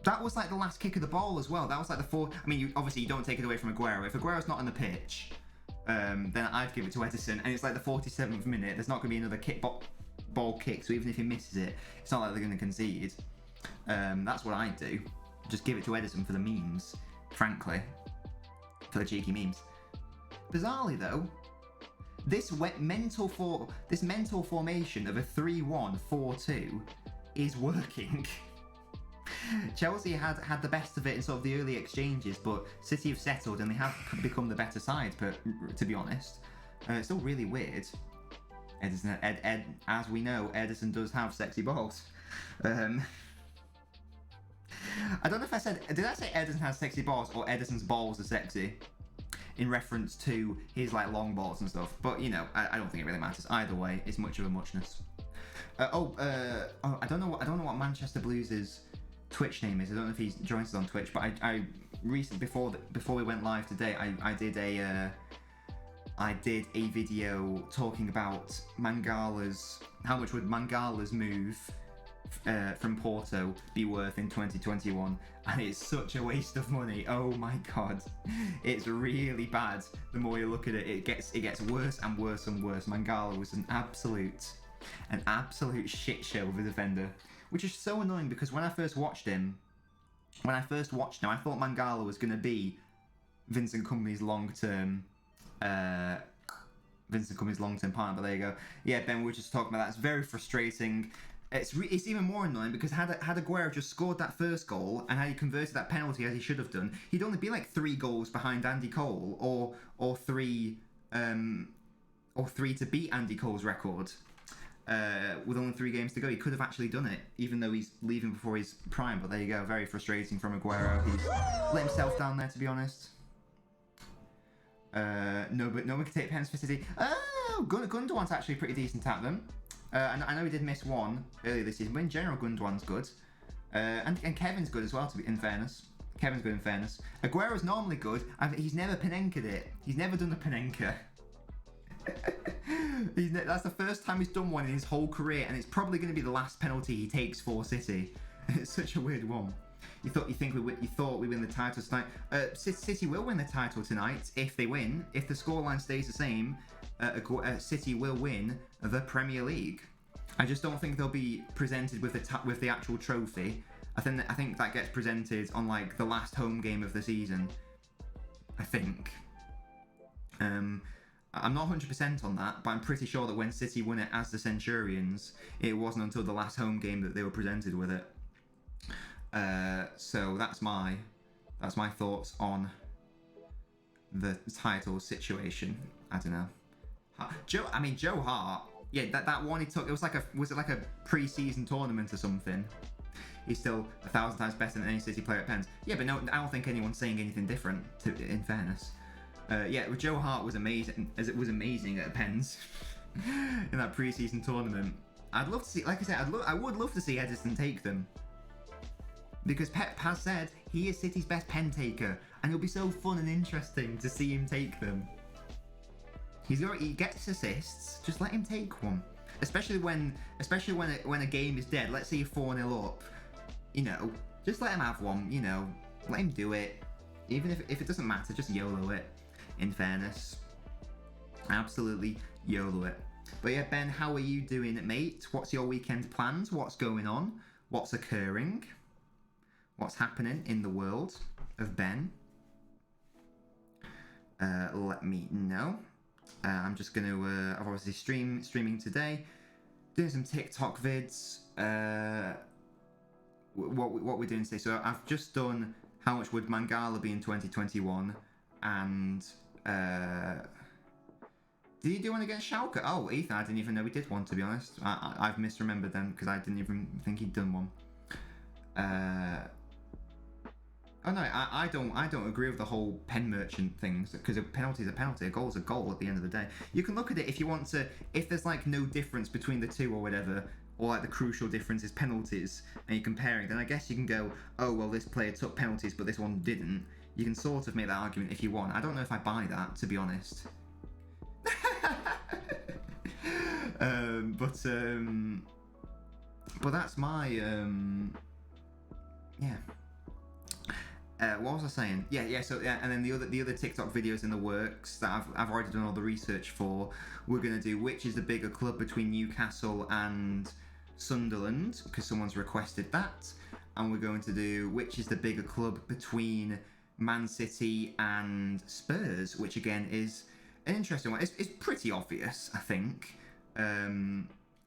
that was like the last kick of the ball as well. That was like the fourth. I mean, obviously you don't take it away from Aguero. If Aguero's not on the pitch, then I'd give it to Ederson. And it's like the 47th minute. There's not going to be another ball kick. So even if he misses it, it's not like they're going to concede. That's what I'd do. Just give it to Ederson for the memes, frankly. For the cheeky memes. Bizarrely though, this mental formation of a 3-1-4-2 is working. Chelsea had the best of it in sort of the early exchanges, but City have settled and they have become the better side. But to be honest, it's still really weird. Ederson, as we know, Ederson does have sexy balls. I don't know if did I say Ederson has sexy balls or Ederson's balls are sexy? In reference to his like long balls and stuff, but you know, I don't think it really matters. Either way, it's much of a muchness. I don't know what Manchester Blues' Twitch name is. I don't know if he joins us on Twitch, but I recently before we went live today, I did a video talking about Mangala's, how much would Mangala's move from Porto be worth in 2021, and it's such a waste of money. Oh my god, it's really bad. The more you look at it, it gets worse and worse and worse. Mangala was an absolute shit show of a defender, which is so annoying because when I first watched him, I thought Mangala was going to be Vincent Kompany's long-term partner, but there you go. Yeah, Ben, we were just talking about that. It's very frustrating. It's even more annoying because had Aguero just scored that first goal and had he converted that penalty as he should have done, he'd only be like 3 goals behind Andy Cole, or 3 to beat Andy Cole's record. With only 3 games to go, he could have actually done it, even though he's leaving before his prime. But there you go, very frustrating from Aguero. He's let himself down there, to be honest. No one can take pens for City. Oh, Gundogan's actually pretty decent at them. I know he did miss one earlier this season, but in general, Gundogan's good. And Kevin's good as well, in fairness. Kevin's good in fairness. Aguero's normally good. He's never Panenka'd it. He's never done a Panenka. That's the first time he's done one in his whole career, and it's probably going to be the last penalty he takes for City. It's such a weird one. You thought we win the title tonight. City will win the title tonight if they win. If the scoreline stays the same, City will win the Premier League. I just don't think they'll be presented with the actual trophy. I think that gets presented on like the last home game of the season. I think. I'm not 100% on that, but I'm pretty sure that when City won it as the Centurions, it wasn't until the last home game that they were presented with it. So that's my thoughts on the title situation. I don't know. Joe Hart. Yeah, that one he took. Was it like a pre-season tournament or something? He's still 1,000 times better than any City player at pens. Yeah, but no, I don't think anyone's saying anything different. In fairness. Yeah, Joe Hart was amazing, as it was amazing at pens in that pre-season tournament. I'd love to see, like I said, I would love to see Ederson take them, because Pep has said he is City's best pen taker, and it'll be so fun and interesting to see him take them. He gets assists. Just let him take one, especially when a game is dead. Let's say you're 4-0 up. You know, just let him have one. You know, let him do it. Even if it doesn't matter, just YOLO it. In fairness, absolutely YOLO it. But yeah, Ben, how are you doing, mate? What's your weekend plans? What's going on? What's occurring? What's happening in the world of Ben? Let me know. I'm just going to, I've obviously streaming today, doing some TikTok vids. What we're doing today. So I've just done How much would Mangala be in 2021? And did he do one against Schalke? Oh, Ethan, I didn't even know he did one, to be honest. I've misremembered them because I didn't even think he'd done one. Oh no, I don't agree with the whole pen merchant things, because a penalty is a penalty, a goal is a goal at the end of the day. You can look at it if you want to, if there's like no difference between the two or whatever, or like the crucial difference is penalties, and you're comparing, then I guess you can go, oh well, this player took penalties but this one didn't. You can sort of make that argument if you want. I don't know if I buy that, to be honest. But that's my yeah. What was I saying? So and then the other TikTok videos in the works that I've already done all the research for. We're gonna do which is the bigger club between Newcastle and Sunderland, because someone's requested that, and we're going to do which is the bigger club between Man City and Spurs, which again is an interesting one. It's pretty obvious, I think,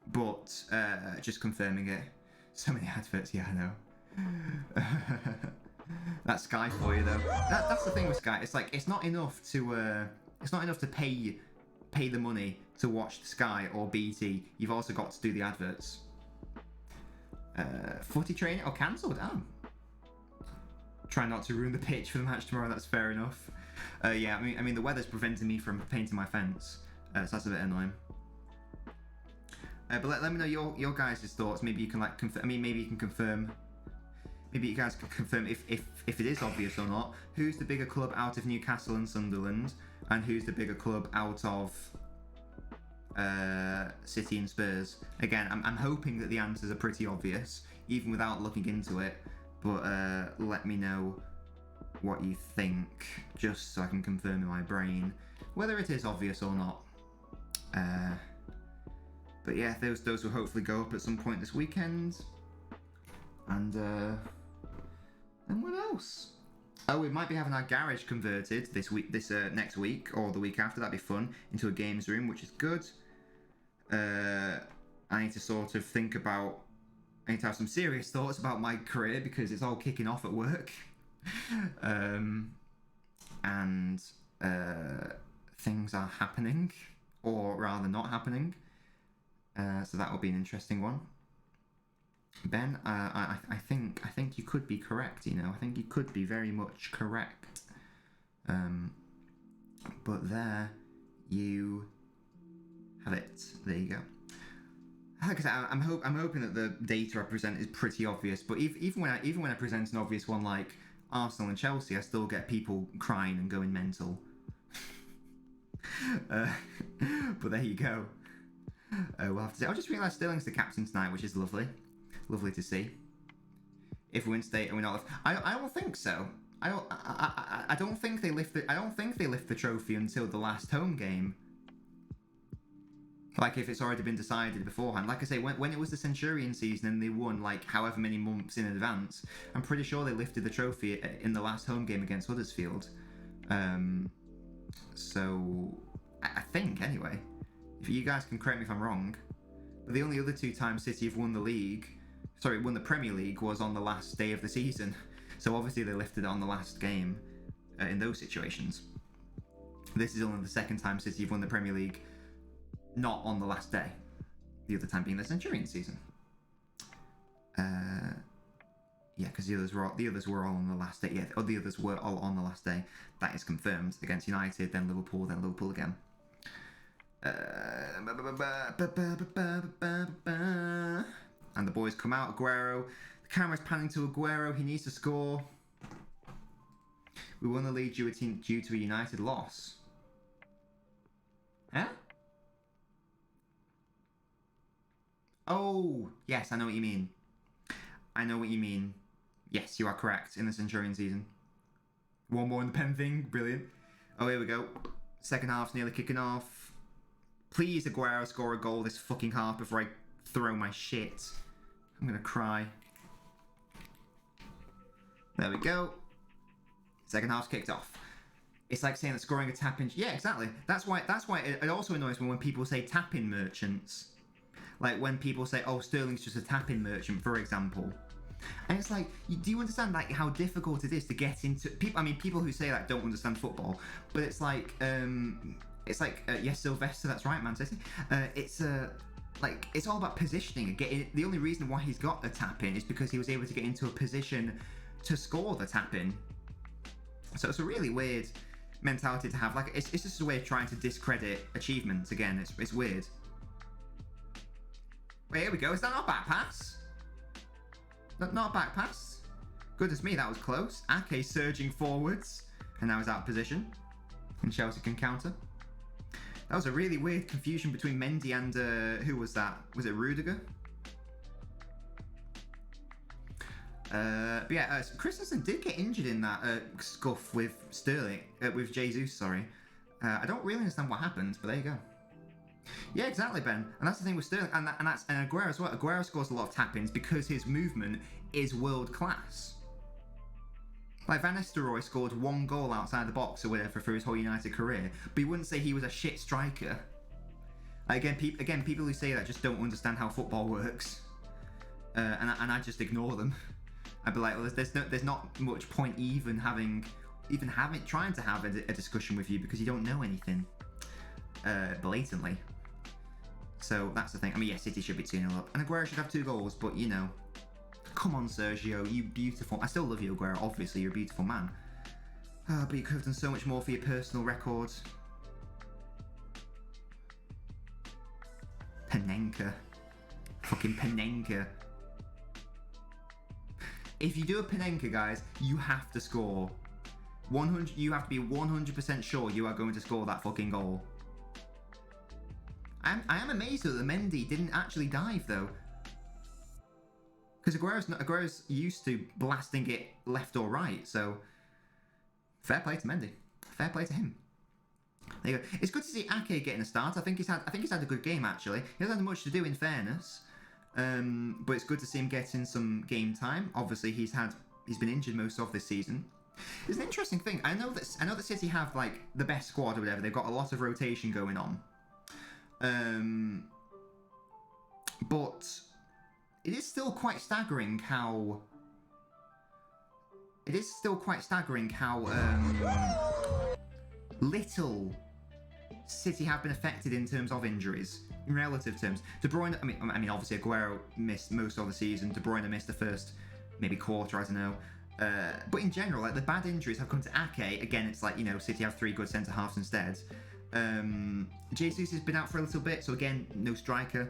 but just confirming it. So many adverts, yeah, I know. That's Sky for you, though. That's the thing with Sky. It's like it's not enough to pay the money to watch Sky or BT. You've also got to do the adverts. Footy training or cancelled? Oh. Try not to ruin the pitch for the match tomorrow. That's fair enough. Yeah, I mean the weather's preventing me from painting my fence, so that's a bit annoying. But let me know your guys' thoughts. Maybe you can like confirm. I mean, maybe you can confirm. Maybe you guys can confirm if it is obvious or not. Who's the bigger club out of Newcastle and Sunderland, and who's the bigger club out of City and Spurs? Again, I'm hoping that the answers are pretty obvious, even without looking into it. But let me know what you think, just so I can confirm in my brain whether it is obvious or not. But yeah, those will hopefully go up at some point this weekend. And what else? Oh, we might be having our garage converted this next week or the week after. That'd be fun, into a games room, which is good. I need to sort of think about. I need to have some serious thoughts about my career because it's all kicking off at work, and things are happening, or rather not happening. So that will be an interesting one. Ben, I think you could be correct. You know, I think you could be very much correct. But there you have it. There you go. Like I said, I'm hoping that the data I present is pretty obvious. But even when I present an obvious one like Arsenal and Chelsea, I still get people crying and going mental. But there you go. We'll have to see. I just realised Sterling's the captain tonight, which is lovely. Lovely to see. If we win state and we're not, I don't think so. I don't think they lift the trophy until the last home game. Like if it's already been decided beforehand. Like I say, when it was the Centurion season and they won like however many months in advance, I'm pretty sure they lifted the trophy in the last home game against Huddersfield. So I think anyway. If you guys can correct me if I'm wrong, but the only other two times City have won the Premier League was on the last day of the season. So obviously they lifted it on the last game in those situations. This is only the second time City have won the Premier League not on the last day. The other time being the Centurion season. Yeah, because the others were all on the last day. Yeah, the others were all on the last day. That is confirmed against United, then Liverpool again. And the boys come out. Aguero. The camera's panning to Aguero. He needs to score. We won the league due to a United loss. Huh? Oh, yes, I know what you mean. Yes, you are correct. In the Centurion season. One more in the pen thing. Brilliant. Oh, here we go. Second half's nearly kicking off. Please, Aguero, score a goal this fucking half before I throw my shit. I'm gonna cry. There we go. Second half's kicked off. It's like saying that scoring a tap-in... Yeah, exactly. That's why it also annoys me when people say tap-in merchants. Like when people say, oh, Sterling's just a tap-in merchant, for example. And it's like, do you understand like how difficult it is to get into people? I mean, people who say that don't understand football, but it's like yes, Sylvester, that's right, Man City. Like it's all about positioning and getting. The only reason why he's got the tap in is because he was able to get into a position to score the tap in. So it's a really weird mentality to have. Like it's just a way of trying to discredit achievements. Again, it's weird. Wait, here we go. Is that not a back pass? Not a back pass. Goodness me, that was close. Ake surging forwards, and now he's out of position, and Chelsea can counter. That was a really weird confusion between Mendy and who was that? Was it Rudiger? But yeah, Christensen did get injured in that scuff with Sterling, with Jesus. Sorry, I don't really understand what happened, but there you go. Yeah, exactly, Ben. And that's the thing with Sterling, and Aguero as well. Aguero scores a lot of tap-ins because his movement is world class. Like Van Nistelrooy scored 1 goal outside the box or whatever for his whole United career, but you wouldn't say he was a shit striker. Again, people who say that just don't understand how football works, and I just ignore them. I'd be like, well, there's not much point even trying to have a discussion with you because you don't know anything blatantly. So that's the thing. I mean, yeah, City should be 2-0 up, and Aguero should have 2 goals, but you know. Come on, Sergio, you beautiful... I still love you, Aguero. Obviously, you're a beautiful man. But you could have done so much more for your personal record. Panenka. Fucking Panenka. If you do a Panenka, guys, you have to score. 100. You have to be 100% sure you are going to score that fucking goal. I am amazed that the Mendy didn't actually dive, though. Because Aguero's used to blasting it left or right, so fair play to Mendy. Fair play to him. There you go. It's good to see Ake getting a start. I think he's had a good game actually. He hasn't had much to do in fairness, but it's good to see him getting some game time. Obviously, he's been injured most of this season. It's an interesting thing. I know that City have like the best squad or whatever. They've got a lot of rotation going on, but. It is still quite staggering how little City have been affected in terms of injuries, in relative terms. De Bruyne, I mean, obviously Aguero missed most of the season. De Bruyne missed the first maybe quarter, I don't know. But in general, like the bad injuries have come to Ake. Again, it's like, you know, City have 3 good centre halves instead. Jesus has been out for a little bit, so again, no striker.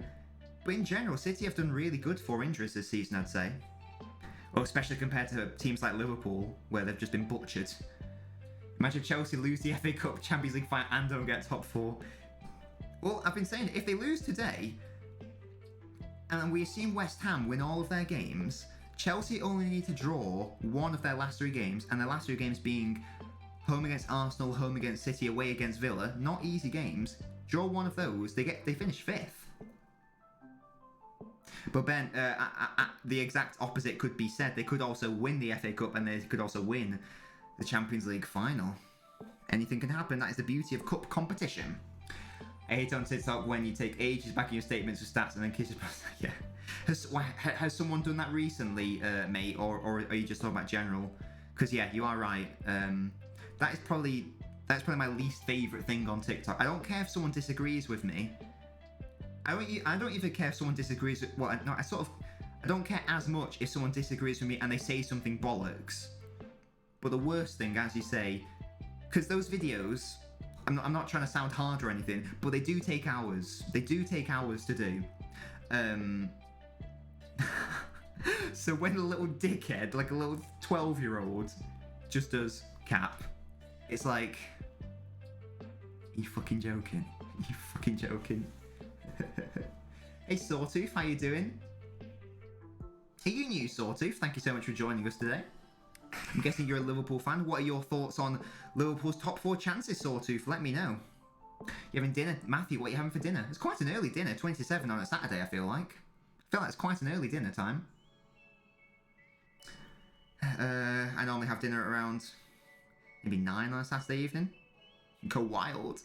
But in general, City have done really good for injuries this season, I'd say. Well, especially compared to teams like Liverpool, where they've just been butchered. Imagine Chelsea lose the FA Cup, Champions League final, and don't get top 4. Well, I've been saying, if they lose today, and we assume West Ham win all of their games, Chelsea only need to draw 1 of their last 3 games, and their last 3 games being home against Arsenal, home against City, away against Villa. Not easy games. Draw 1 of those, they finish 5th. But Ben, the exact opposite could be said. They could also win the FA Cup and they could also win the Champions League final. Anything can happen. That is the beauty of cup competition. I hate on TikTok when you take ages back in your statements of stats and then kisses. Yeah. Has someone done that recently, mate? Or are you just talking about general? Because yeah, you are right. That's probably my least favourite thing on TikTok. I don't care if someone disagrees with me. I don't even care if someone disagrees with... Well, no, I don't care as much if someone disagrees with me and they say something bollocks. But the worst thing, as you say... Because those videos... I'm not trying to sound hard or anything, but they do take hours. They do take hours to do. So when a little dickhead, like a little 12-year-old, just does cap, it's like... Are you fucking joking? Are you fucking joking? Hey Sawtooth, how you doing? Are you new, Sawtooth? Thank you so much for joining us today. I'm guessing you're a Liverpool fan. What are your thoughts on Liverpool's top 4 chances, Sawtooth? Let me know. You having dinner? Matthew, what are you having for dinner? It's quite an early dinner, 27 on a Saturday, I feel like. It's quite an early dinner time. I normally have dinner at around maybe 9 on a Saturday evening. Go wild.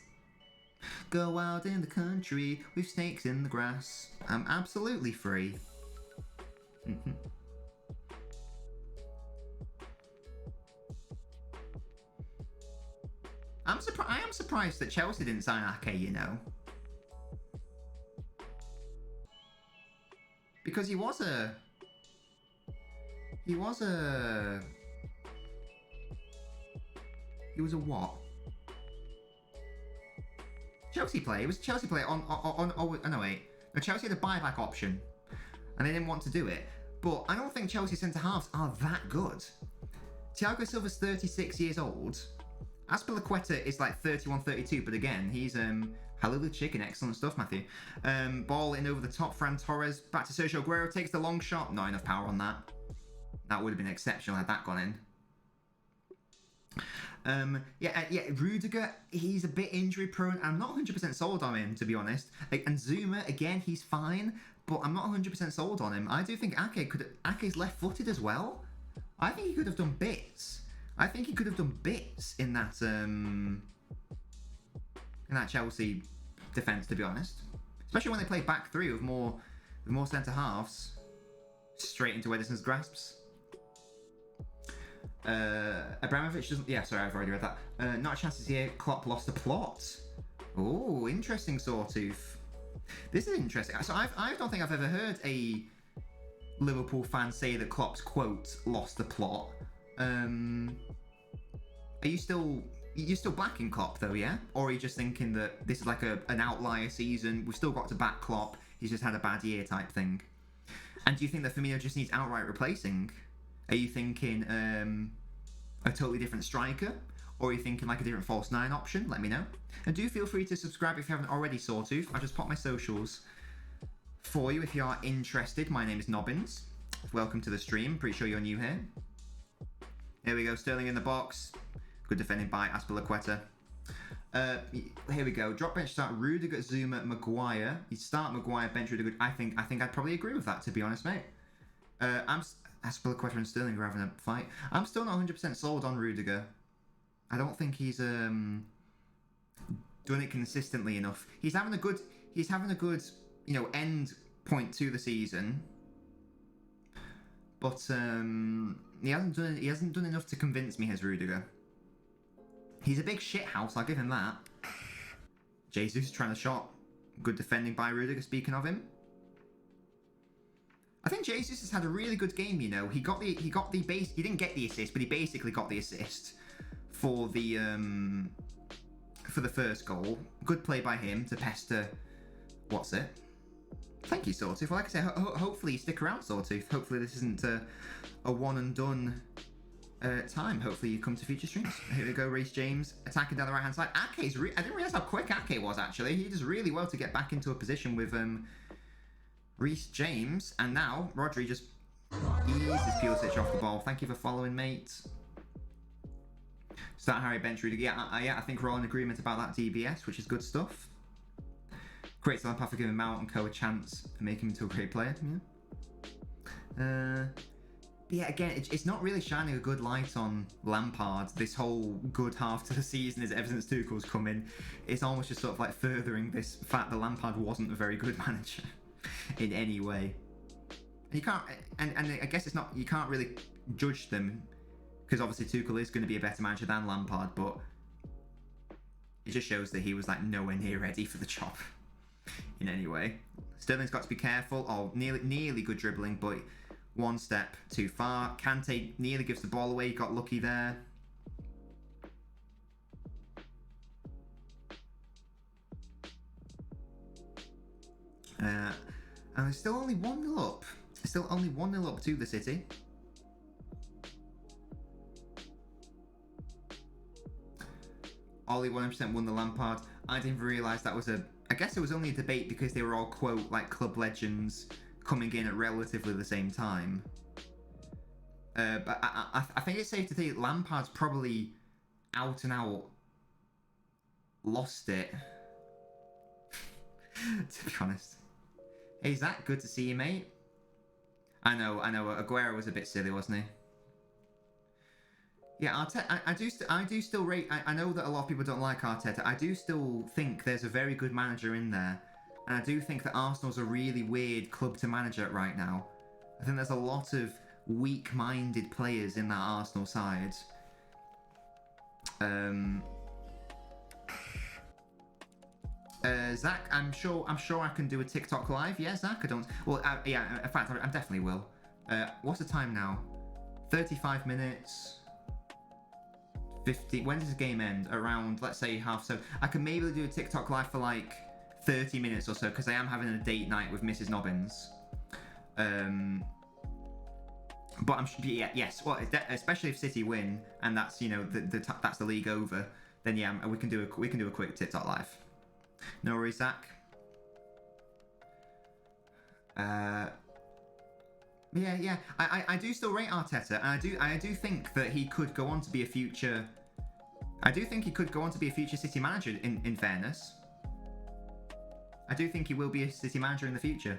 Go out in the country with snakes in the grass. I'm absolutely free. I am surprised that Chelsea didn't sign Ake, you know. Because he was a what? Chelsea player. It was a Chelsea player on oh no wait. No, Chelsea had a buyback option. And they didn't want to do it. But I don't think Chelsea centre-halves are that good. Thiago Silva's 36 years old. Azpilicueta is like 31, 32, but again, he's hallelujah chicken, excellent stuff, Matthew. Ball in over the top, Fran Torres, back to Sergio Aguero, takes the long shot. Not enough power on that. That would have been exceptional had that gone in. Yeah, Rudiger, he's a bit injury prone. I'm not 100% sold on him, to be honest. And Zuma, again, he's fine, but I'm not 100% sold on him. I do think Ake's left-footed as well. I think he could have done bits. I think he could have done bits in that Chelsea defence, to be honest. Especially when they play back three with more centre halves, straight into Ederson's grasps. Abramovich doesn't. Yeah, sorry, I've already read that. Not a chance this year. Klopp lost the plot. Oh, interesting, Sawtooth. This is interesting. So I don't think I've ever heard a Liverpool fan say that Klopp's quote lost the plot. Are you still backing Klopp though, yeah? Or are you just thinking that this is like an outlier season? We've still got to back Klopp. He's just had a bad year type thing. And do you think that Firmino just needs outright replacing? Are you thinking a totally different striker? Or are you thinking like a different false nine option? Let me know. And do feel free to subscribe if you haven't already, Sawtooth. I just popped my socials for you if you are interested. My name is Nobbins. Welcome to the stream. Pretty sure you're new here. Here we go. Sterling in the box. Good defending by Azpilicueta. Here we go. Drop bench start Rudiger, Zuma, Maguire. You start Maguire, bench Rudiger. I think I'd probably agree with that, to be honest, mate. Azpilicueta and Sterling are having a fight. I'm still not 100% sold on Rudiger. I don't think he's done it consistently enough. He's having a good end point to the season, but he hasn't done enough to convince me. Has Rudiger? He's a big shithouse, I'll give him that. Jesus trying to shot. Good defending by Rudiger, speaking of him. I think Jesus has had a really good game, you know. He didn't get the assist, but he basically got the assist for the first goal. Good play by him to pester what's it? Thank you, Sawtooth. Well, like I say, hopefully you stick around, Sawtooth. Hopefully this isn't a one and done time. Hopefully you come to future streams. Here we go, Reece James attacking down the right hand side. I didn't realise how quick Ake was actually. He does really well to get back into a position with Reece James, and now Rodri just eases Pulisic off the ball. Thank you for following, mate. Start Harry, bench Rudiger. Yeah, I think we're all in agreement about that DBS, which is good stuff. Creates the Lampard for giving Mount and Co a chance and make him into a great player. Yeah. But yeah, again, it's not really shining a good light on Lampard this whole good half to the season ever since Tuchel's come in. It's almost just sort of like furthering this fact that Lampard wasn't a very good manager in any way. And you can't, and I guess it's not, you can't really judge them because obviously Tuchel is going to be a better manager than Lampard, but it just shows that he was like nowhere near ready for the job in any way. Sterling's got to be careful. Oh, nearly good dribbling, but one step too far. Kante nearly gives the ball away. He got lucky there. And it's still only 1-0 up. Still only 1-0 up to the City. Ollie 100% won the Lampard. I didn't realise that was I guess it was only a debate because they were all, quote, like club legends coming in at relatively the same time. But I think it's safe to say Lampard's probably out and out lost it. To be honest. Hey, Zach, good to see you, mate. I know. Aguero was a bit silly, wasn't he? Yeah, Arteta, I do still rate. I know that a lot of people don't like Arteta. I do still think there's a very good manager in there, and I do think that Arsenal's a really weird club to manage at right now. I think there's a lot of weak-minded players in that Arsenal side. Zach, I'm sure I can do a TikTok live. Yeah, Zach, I don't. Well, yeah. In fact, I definitely will. What's the time now? 35 minutes. 50. When does the game end? Around, let's say, half. So I can maybe do a TikTok live for like 30 minutes or so, because I am having a date night with Mrs. Nobbins. But I'm yes. Well, especially if City win, and that's that's the league over. Then yeah, we can do a quick TikTok live. No worries, Zach. Yeah. I do still rate Arteta, and I do think that he could go on to be a future. I do think he could go on to be a future City manager. In fairness, I do think he will be a City manager in the future.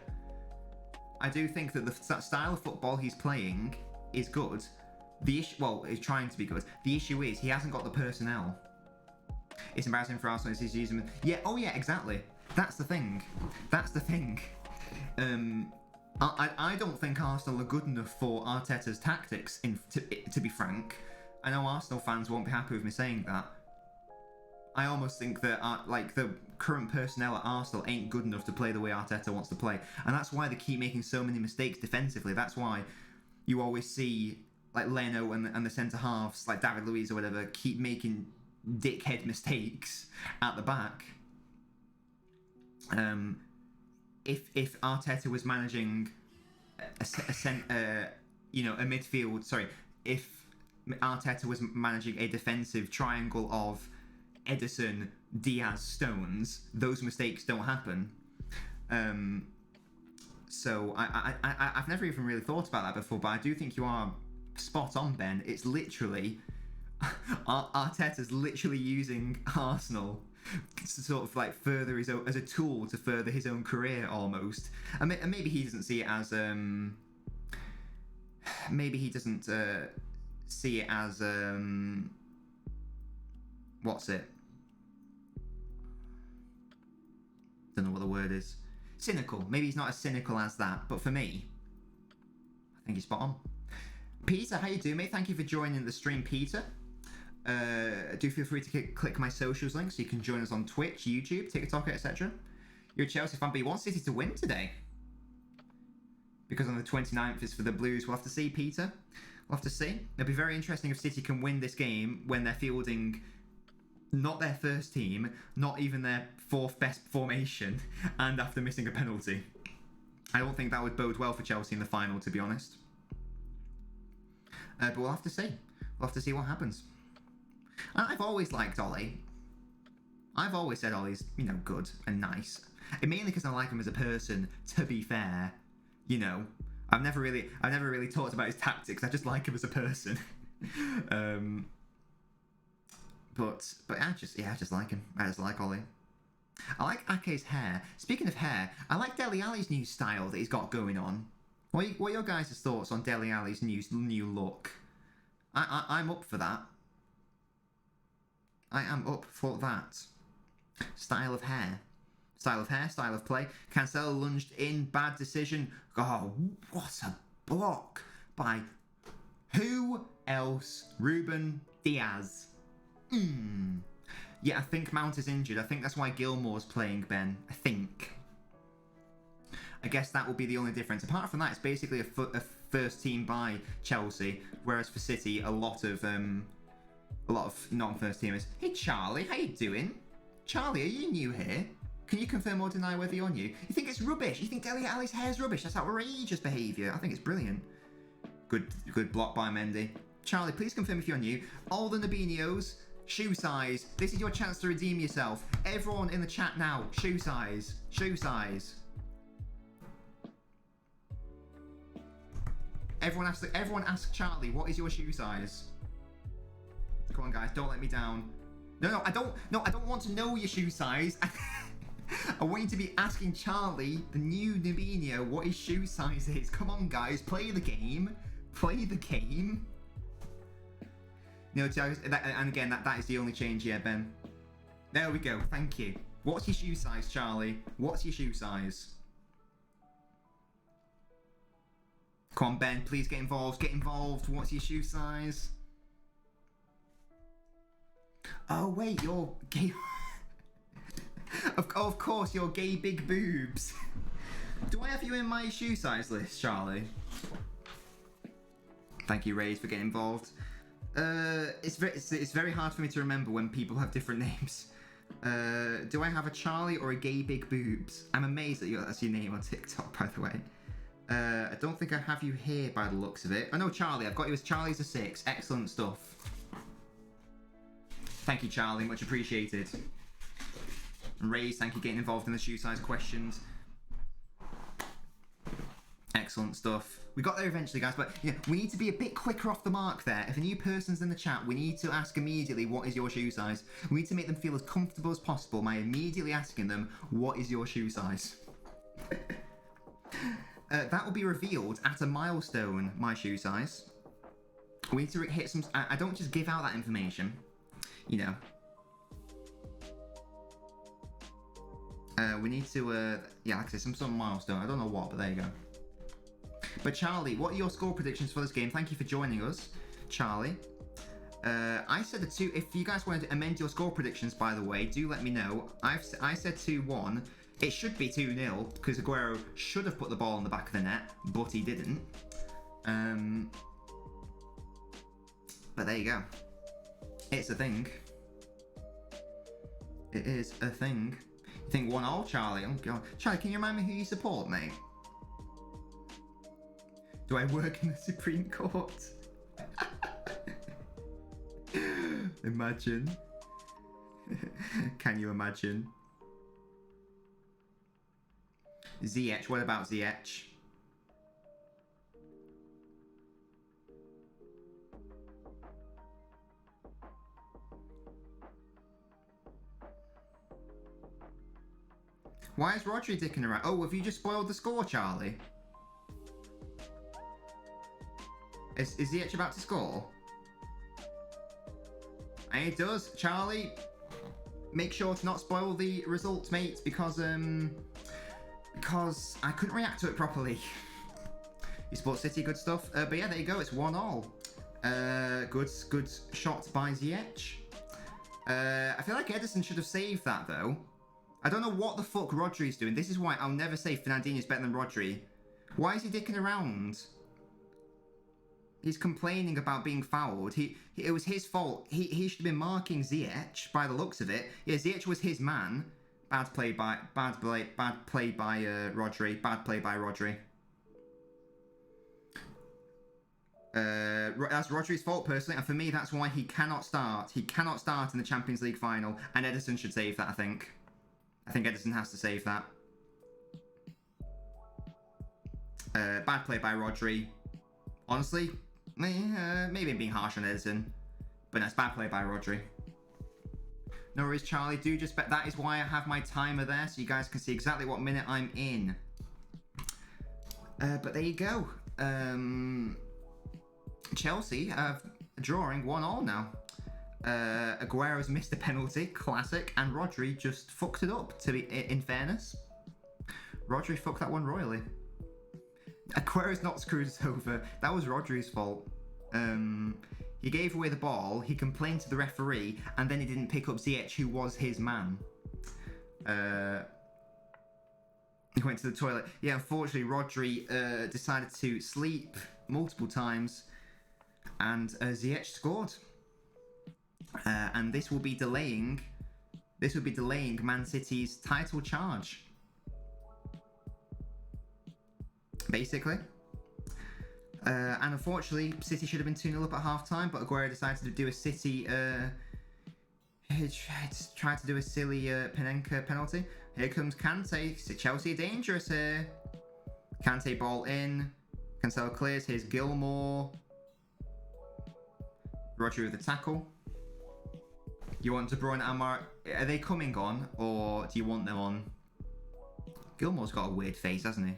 I do think that the style of football he's playing is good. He's trying to be good. The issue is he hasn't got the personnel. It's embarrassing for Arsenal. He's using them. Yeah. Oh yeah. Exactly. That's the thing. I don't think Arsenal are good enough for Arteta's tactics. To be frank, I know Arsenal fans won't be happy with me saying that. I almost think that the current personnel at Arsenal ain't good enough to play the way Arteta wants to play, and that's why they keep making so many mistakes defensively. That's why you always see like Leno and the centre halves like David Luiz or whatever keep making dickhead mistakes at the back. If Arteta was managing a midfield, sorry, if Arteta was managing a defensive triangle of Ederson, Diaz, Stones, those mistakes don't happen. So I've never even really thought about that before, but I do think you are spot on, Ben. It's literally Arteta's literally using Arsenal to sort of like further his own, as a tool to further his own career almost. And maybe he doesn't see it as what's it? Don't know what the word is. Cynical. Maybe he's not as cynical as that, but for me, I think he's spot on. Peter, how you doing, mate? Thank you for joining the stream, Peter. Do feel free to click my socials link so you can join us on Twitch, YouTube, TikTok, etc. You're a Chelsea fan, but you want City to win today. Because on the 29th is for the Blues. We'll have to see, Peter. We'll have to see. It'll be very interesting if City can win this game when they're fielding not their first team, not even their fourth best formation, and after missing a penalty. I don't think that would bode well for Chelsea in the final, to be honest. But we'll have to see. We'll have to see what happens. And I've always liked Ollie. I've always said Ollie's, good and nice. And mainly because I like him as a person, to be fair. I've never really talked about his tactics. I just like him as a person. But I just like him. I just like Ollie. I like Ake's hair. Speaking of hair, I like Dele Alli's new style that he's got going on. What are your guys' thoughts on Dele Alli's new look? I'm up for that. I am up for that. Style of hair, style of play. Cancelo lunged in, bad decision. Oh, what a block by who else? Ruben Diaz. Yeah, I think Mount is injured. I think that's why Gilmore's playing, Ben. I think. I guess that will be the only difference. Apart from that, it's basically a first team by Chelsea, whereas for City, a lot of non-first teamers. Hey Charlie, how you doing? Charlie, are you new here? Can you confirm or deny whether you're new? You think it's rubbish? You think Dele Alli's hair's rubbish? That's outrageous behaviour. I think it's brilliant. Good block by Mendy. Charlie, please confirm if you're new. All the Nabinios, shoe size. This is your chance to redeem yourself. Everyone in the chat now, shoe size. Shoe size. Everyone ask Charlie, what is your shoe size? Come on, guys, don't let me down. No, I don't want to know your shoe size. I want you to be asking Charlie, the new Nabinho, what his shoe size is. Come on, guys, play the game. Play the game. No, and again, that is the only change here, Ben. There we go, thank you. What's your shoe size, Charlie? What's your shoe size? Come on, Ben, please get involved. Get involved. What's your shoe size? Oh, wait, you're gay. Of course, your gay big boobs. Do I have you in my shoe size list, Charlie? Thank you, Rays, for getting involved. It's very hard for me to remember when people have different names. Do I have a Charlie or a gay big boobs? I'm amazed that that's your name on TikTok, by the way. I don't think I have you here by the looks of it. Oh no, Charlie, I've got you as Charlie's a 6. Excellent stuff. Thank you, Charlie, much appreciated. And Rays, thank you for getting involved in the shoe size questions. Excellent stuff. We got there eventually, guys, but yeah, we need to be a bit quicker off the mark there. If a new person's in the chat, we need to ask immediately, what is your shoe size? We need to make them feel as comfortable as possible by immediately asking them, what is your shoe size? That will be revealed at a milestone, my shoe size. We need to hit some... I don't just give out that information, you know. We need to, yeah, like I said, some sort of milestone. I don't know what, but there you go. But Charlie, what are your score predictions for this game? Thank you for joining us, Charlie. I said a 2. If you guys wanted to amend your score predictions, by the way, do let me know. I said 2-1. It should be 2-0 because Aguero should have put the ball in the back of the net, but he didn't. But there you go. It's a thing. It is a thing. You think 1-0, Charlie? Oh god, Charlie, can you remind me who you support, mate? Do I work in the Supreme Court? Imagine. Can you imagine? Ziyech, what about Ziyech? Why is Rodri dicking around? Oh, have you just spoiled the score, Charlie? Is Ziyech about to score? And it does. Charlie, make sure to not spoil the results, mate, because I couldn't react to it properly. You support City, good stuff. But yeah, there you go. It's 1-1. Good shot by Ziyech. I feel like Ederson should have saved that, though. I don't know what the fuck Rodri's doing. This is why I'll never say Fernandinho's better than Rodri. Why is he dicking around? He's complaining about being fouled. It was his fault. He should have been marking Ziyech by the looks of it. Yeah, Ziyech was his man. Bad play by Rodri. Bad play by Rodri. That's Rodri's fault personally, and for me, that's why he cannot start. He cannot start in the Champions League final, and Ederson should save that. I think Ederson has to save that. Bad play by Rodri. Honestly, maybe being harsh on Ederson, but that's bad play by Rodri. No worries, Charlie. Do just bet. That is why I have my timer there, so you guys can see exactly what minute I'm in. But there you go. Chelsea drawing 1-1 now. Aguero's missed a penalty, classic, and Rodri just fucked it up. To be in fairness, Rodri fucked that one royally. Aguero's not screwed us over. That was Rodri's fault. He gave away the ball, he complained to the referee, and then he didn't pick up Ziyech, who was his man. He went to the toilet. Yeah, unfortunately, Rodri decided to sleep multiple times, and Ziyech scored. And this will be delaying Man City's title charge. Basically. And unfortunately, City should have been 2-0 up at half-time, but Aguero decided to do a City... he tried to do a silly Panenka penalty. Here comes Kante. Chelsea are dangerous here. Kante ball in. Cancelo clears. Here's Gilmour. Rodri with the tackle. You want De Bruyne and Amar... Are they coming on, or do you want them on? Gilmour's got a weird face, hasn't he?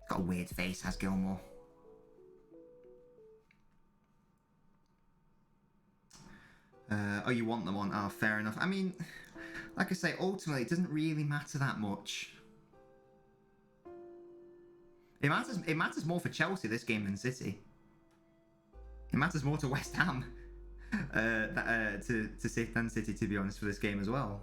Got a weird face, has Gilmour. Oh, you want them on? Oh, fair enough. I mean, like I say, ultimately, it doesn't really matter that much. It matters more for Chelsea this game than City. It matters more to West Ham than City, to be honest, for this game as well.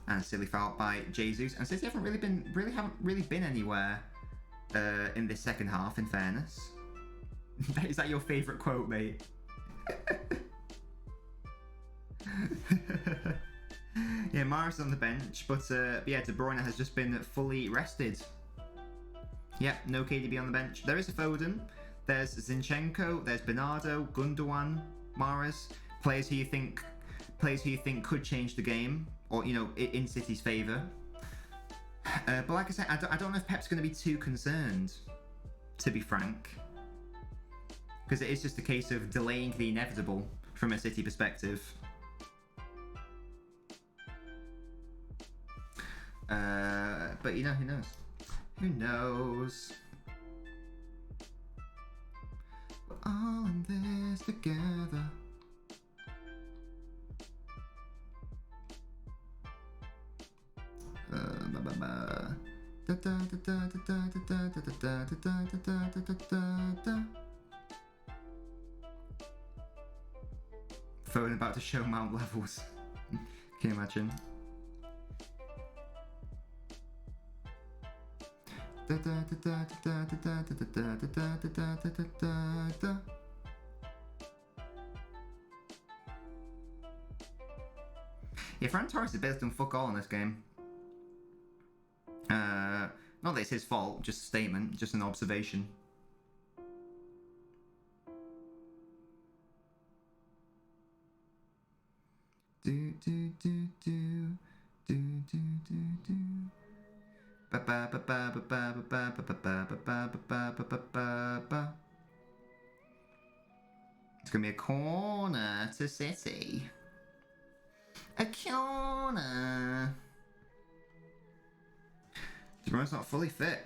And silly foul by Jesus. And City haven't really been anywhere in this second half, in fairness. Is that your favourite quote, mate? Yeah, Mahrez on the bench, but yeah, De Bruyne has just been fully rested. Yep, no KDB on the bench. There is a Foden, there's Zinchenko, there's Bernardo, Gundogan, Mahrez, players who you think could change the game, or in City's favour. But like I said, I don't know if Pep's going to be too concerned, to be frank, because it is just a case of delaying the inevitable from a City perspective. But who knows? Who knows? We're all in this together. Phone about to show Mount levels. Can you imagine? Yeah, Ferran Torres has basically done fuck all in this game. Not that it's his fault, just a statement, just an observation. It's gonna be a corner to City. A corner. De Bruyne's not fully fit.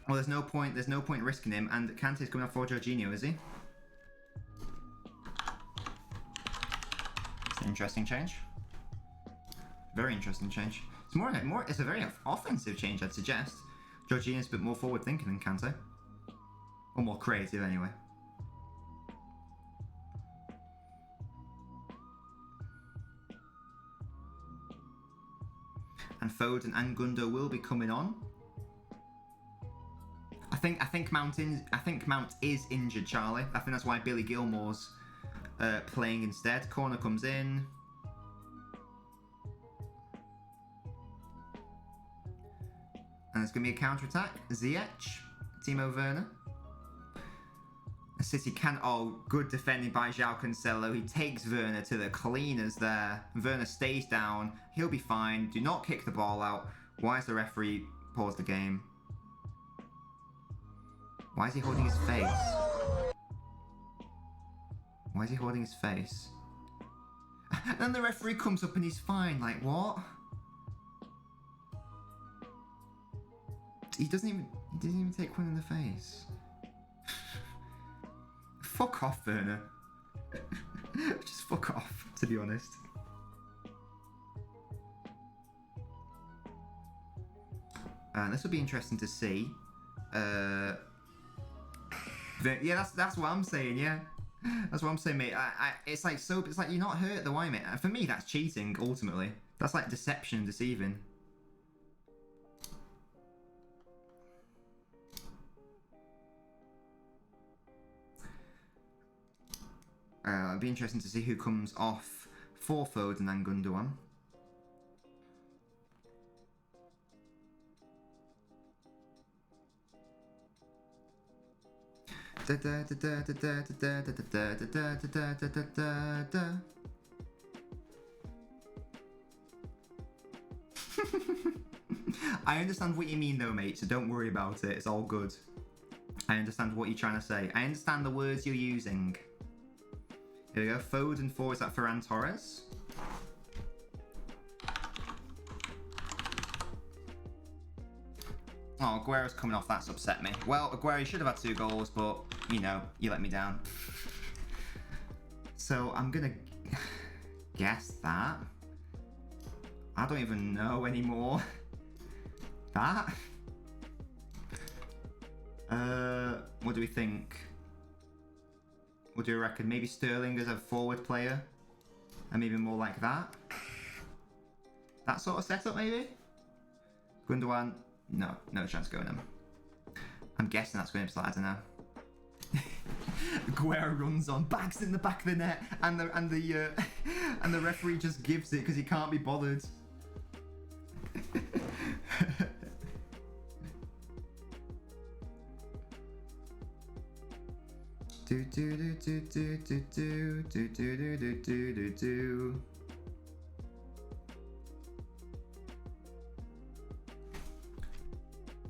Well, there's no point risking him, and Kante's coming off for Jorginho, is he? It's an interesting change. Very interesting change. It's a very offensive change, I'd suggest. Jorginho's a bit more forward thinking than Kante. Or more creative anyway. And Foden and Gundo will be coming on. I think Mount is injured, Charlie. I think that's why Billy Gilmore's playing instead. Corner comes in. And it's going to be a counter-attack. Ziyech, Timo Werner. City can... Oh, good defending by João Cancelo. He takes Werner to the cleaners there. Werner stays down. He'll be fine. Do not kick the ball out. Why is the referee paused the game? Why is he holding his face? Why is he holding his face? And then the referee comes up and he's fine. Like, what? He doesn't even take one in the face. Fuck off, Werner. Just fuck off, to be honest. This will be interesting to see. Yeah, that's what I'm saying. Yeah, that's what I'm saying, mate. It's like you're not hurt though, mate. For me, that's cheating. Ultimately, that's like deception and deceiving. It'll be interesting to see who comes off for Foden and Gundogan. I understand what you mean though, mate, so don't worry about it. It's all good. I understand what you're trying to say. I understand the words you're using. Here we go. Foden 4. Is that Ferran Torres? Oh, Aguero's coming off. That's upset me. Well, Aguero should have had 2 goals, but, you let me down. So, I'm going to guess that. I don't even know anymore. That? What do we think? What do you reckon? Maybe Sterling as a forward player? And maybe more like that? That sort of setup, maybe? Gundogan? No, no chance going him. I'm guessing that's going to be, I don't know. Guerra runs on, bags in the back of the net, and the referee just gives it because he can't be bothered. Do do do do do do do do do do do do do.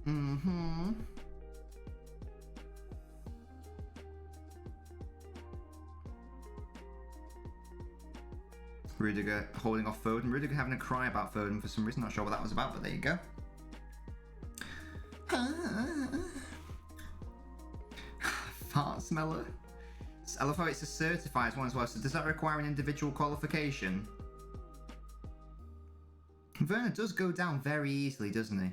Mm-hmm. Rudiger holding off Foden. Rudiger having a cry about Foden for some reason. Not sure what that was about, but there you go. Fart smeller. I love how it's a certified one as well. So does that require an individual qualification? Werner does go down very easily, doesn't he?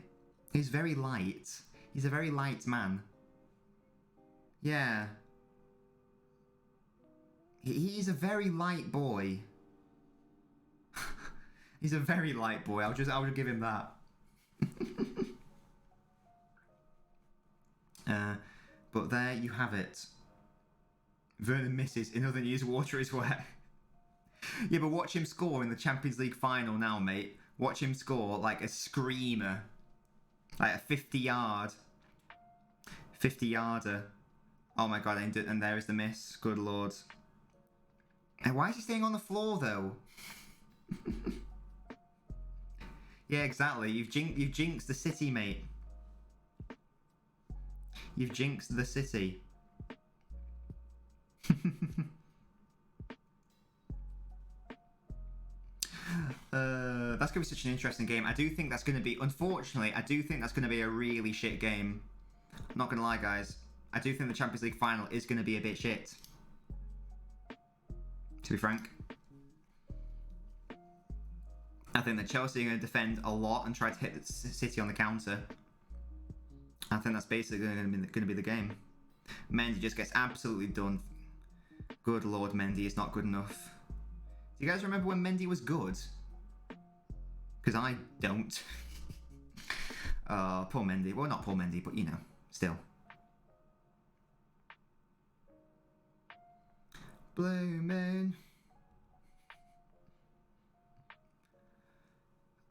He's very light. He's a very light man. Yeah. He's a very light boy. He's a very light boy. I'll just give him that. But there you have it. Vernon misses. In other news, water is wet. Yeah, but watch him score in the Champions League final now, mate. Watch him score like a screamer. Like a 50-yard. 50-yarder. Oh my god, and there is the miss. Good lord. And why is he staying on the floor, though? Yeah, exactly. You've jinxed the city, mate. You've jinxed the city. That's going to be such an interesting game. I do think that's going to be... Unfortunately, I do think that's going to be a really shit game. I'm not going to lie, guys. I do think the Champions League final is going to be a bit shit. To be frank. I think that Chelsea are going to defend a lot and try to hit the City on the counter. I think that's basically going to be the game. Mendy just gets absolutely done. Good lord, Mendy is not good enough. Do you guys remember when Mendy was good? Because I don't. Poor Mendy. Well, not poor Mendy, but you know, still. Blue moon.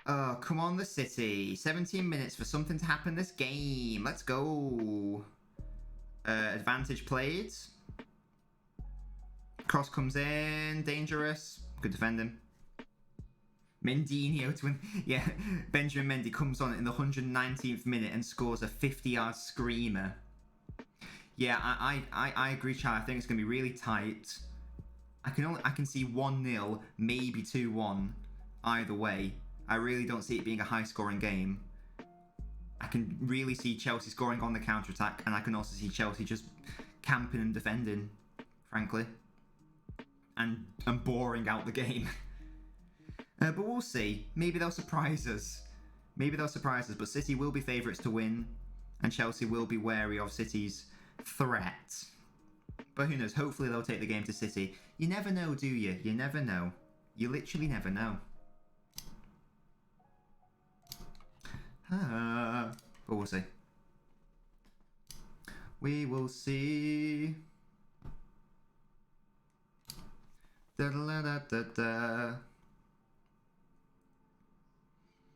Oh, come on, the City. 17 minutes for something to happen this game. Let's go. Advantage played. Cross comes in. Dangerous. Good defending. Mendinho to win. Yeah, Benjamin Mendy comes on in the 119th minute and scores a 50-yard screamer. Yeah, I agree, Chad. I think it's going to be really tight. I can see 1-0, maybe 2-1 either way. I really don't see it being a high-scoring game. I can really see Chelsea scoring on the counter-attack, and I can also see Chelsea just camping and defending, frankly. And boring out the game. But we'll see. Maybe they'll surprise us. But City will be favourites to win, and Chelsea will be wary of City's threat. But who knows? Hopefully they'll take the game to City. You never know, do you? You never know. You literally never know. But we'll see. We will see. Da da da da da.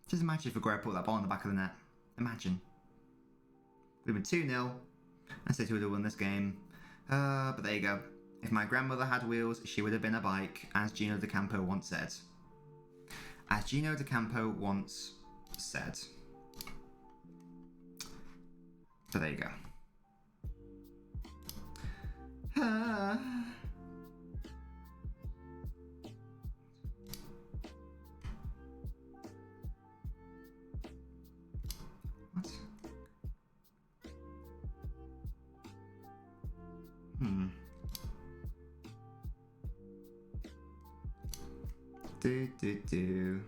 Just imagine if Aguero put that ball in the back of the net. Imagine. We've been 2-0, and City would have won this game. But there you go. If my grandmother had wheels, she would have been a bike, as Gino De Campo once said. So there you go. What? Do.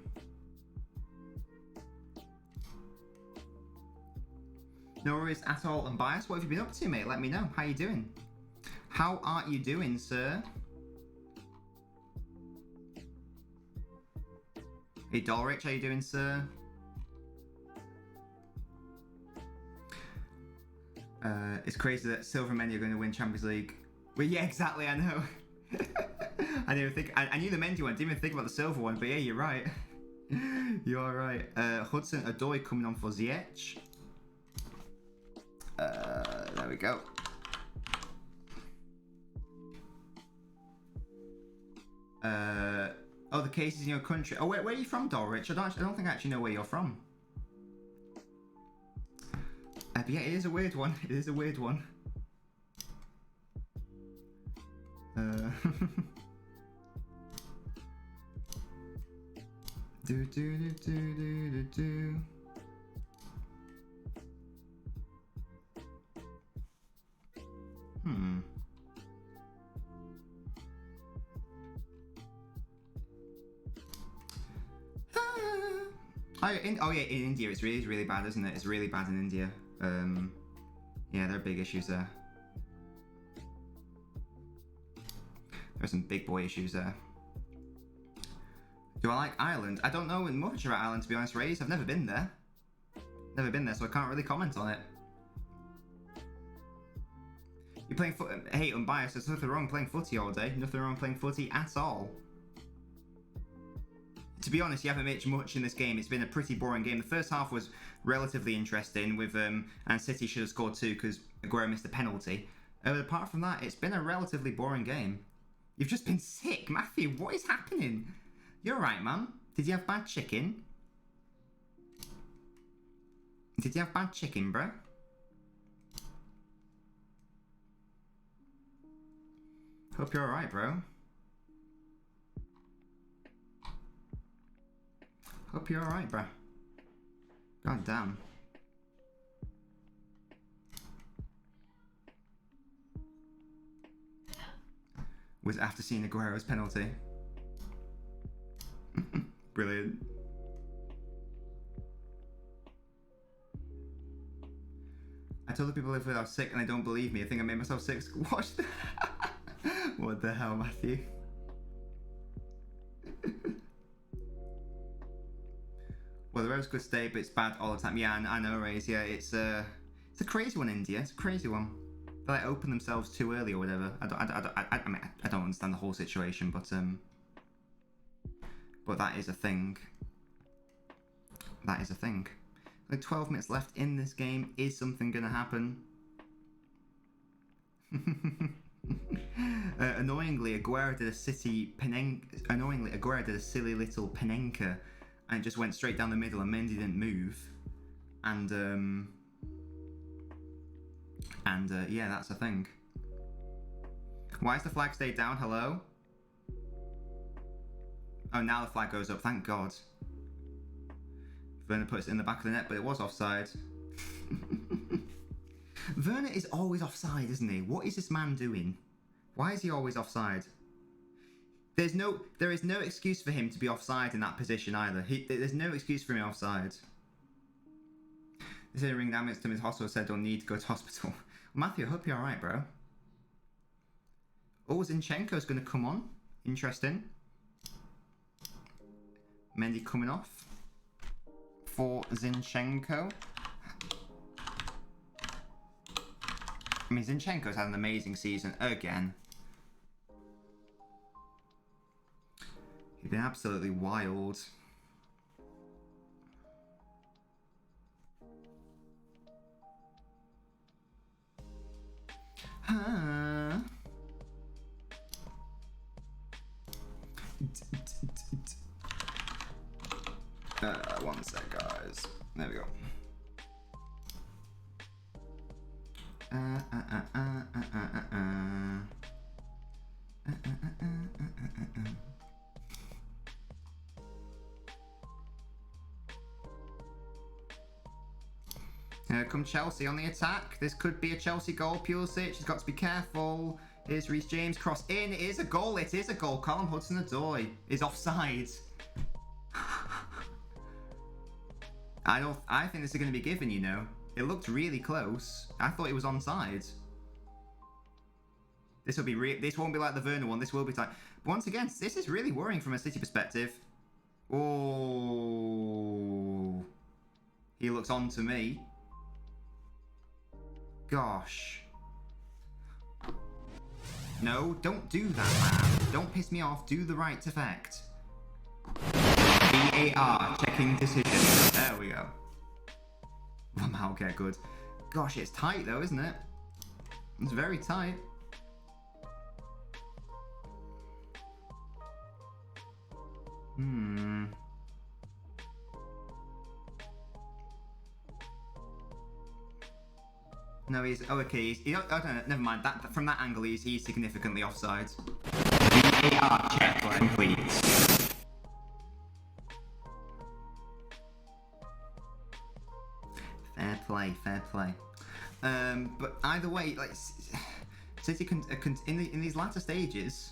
No worries at all. Unbiased. What have you been up to, mate? Let me know. How you doing? How are you doing, sir? Hey, Dolrich, how you doing, sir? It's crazy that Silver Men are going to win Champions League. Well, yeah, exactly, I know. I didn't even think... I knew the Mendy one, didn't even think about the Silver one, but yeah, you're right. You're right. Hudson Odoi coming on for Ziyech. There we go. Oh, the cases in your country. Oh, where are you from, Dolrich? I don't think I actually know where you're from. But yeah, it is a weird one. It is a weird one. Do do do do do do do. Oh yeah, in India it's really bad, isn't it? It's really bad in India. Yeah, there are big issues there. There's some big boy issues there. Do I like Ireland? I don't know much about Ireland, to be honest, Raze. I've never been there. Never been there, so I can't really comment on it. You're playing foot. Hey, unbiased. There's nothing wrong playing footy all day. Nothing wrong playing footy at all. To be honest, you haven't made much in this game. It's been a pretty boring game. The first half was relatively interesting, with and City should have scored 2 because Aguero missed a penalty. But apart from that, it's been a relatively boring game. You've just been sick, Matthew. What is happening? You're right, man. Did you have bad chicken? Did you have bad chicken, bro? Hope you're alright, bro. Hope you're alright, bro. God damn. Was after seeing Aguero's penalty. Brilliant. I told the people I live with I was sick and they don't believe me. I think I made myself sick. Watch the... What the hell, Matthew? Well, the road's good stay, but it's bad all the time. Yeah, I know, Raze. Yeah, it's a crazy one, India. It's a crazy one. They like open themselves too early or whatever. I mean, I don't understand the whole situation, but that is a thing. That is a thing. Like 12 minutes left in this game. Is something gonna happen? Annoyingly, Aguero did a silly little Panenka, and it just went straight down the middle, and Mendy didn't move. And yeah, that's a thing. Why is the flag stayed down? Hello? Oh, now the flag goes up. Thank God. Werner puts it in the back of the net, but it was offside. Werner is always offside, isn't he? What is this man doing? Why is he always offside? There is no excuse for him to be offside in that position either. There's no excuse for him offside. They said ring damage to his hospital, said don't need to go to hospital. Well, Matthew, I hope you're alright, bro. Oh, Zinchenko's going to come on. Interesting. Mendy coming off for Zinchenko. I mean, Zinchenko's had an amazing season again. He's been absolutely wild. One sec, guys. There we go. Here come Chelsea on the attack. This could be a Chelsea goal. Pulisic has got to be careful. Here's Reece James, cross in. It is a goal. It is a goal. Callum Hudson-Odoi is offside. I think this is going to be given, you know. It looked really close. I thought it was onside. This will be this won't be like the Werner one. This will be tight. But once again, this is really worrying from a City perspective. Oh, he looks on to me. Gosh. No, don't do that, man. Don't piss me off. Do the right effect. VAR checking decision. There we go. Okay, good. Gosh, it's tight though, isn't it? It's very tight. No, he's okay. Okay, never mind. That from that angle, he's significantly offside. VAR check complete. Fair play, fair play. But either way, like City in these latter stages,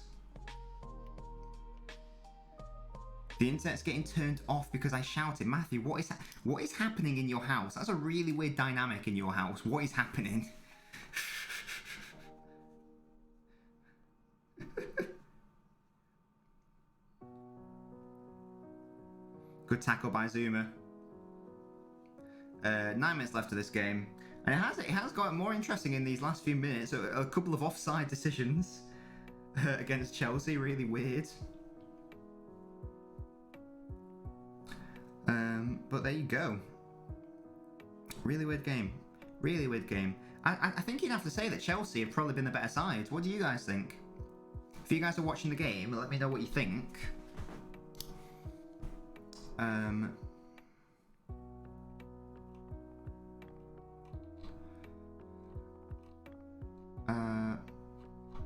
the internet's getting turned off because I shouted. Matthew, what is happening in your house? That's a really weird dynamic in your house. What is happening? Good tackle by Zuma. 9 minutes left of this game, and it has got more interesting in these last few minutes. A couple of offside decisions against Chelsea, really weird. But there you go. Really weird game. Really weird game. I think you'd have to say that Chelsea have probably been the better side. What do you guys think? If you guys are watching the game, let me know what you think.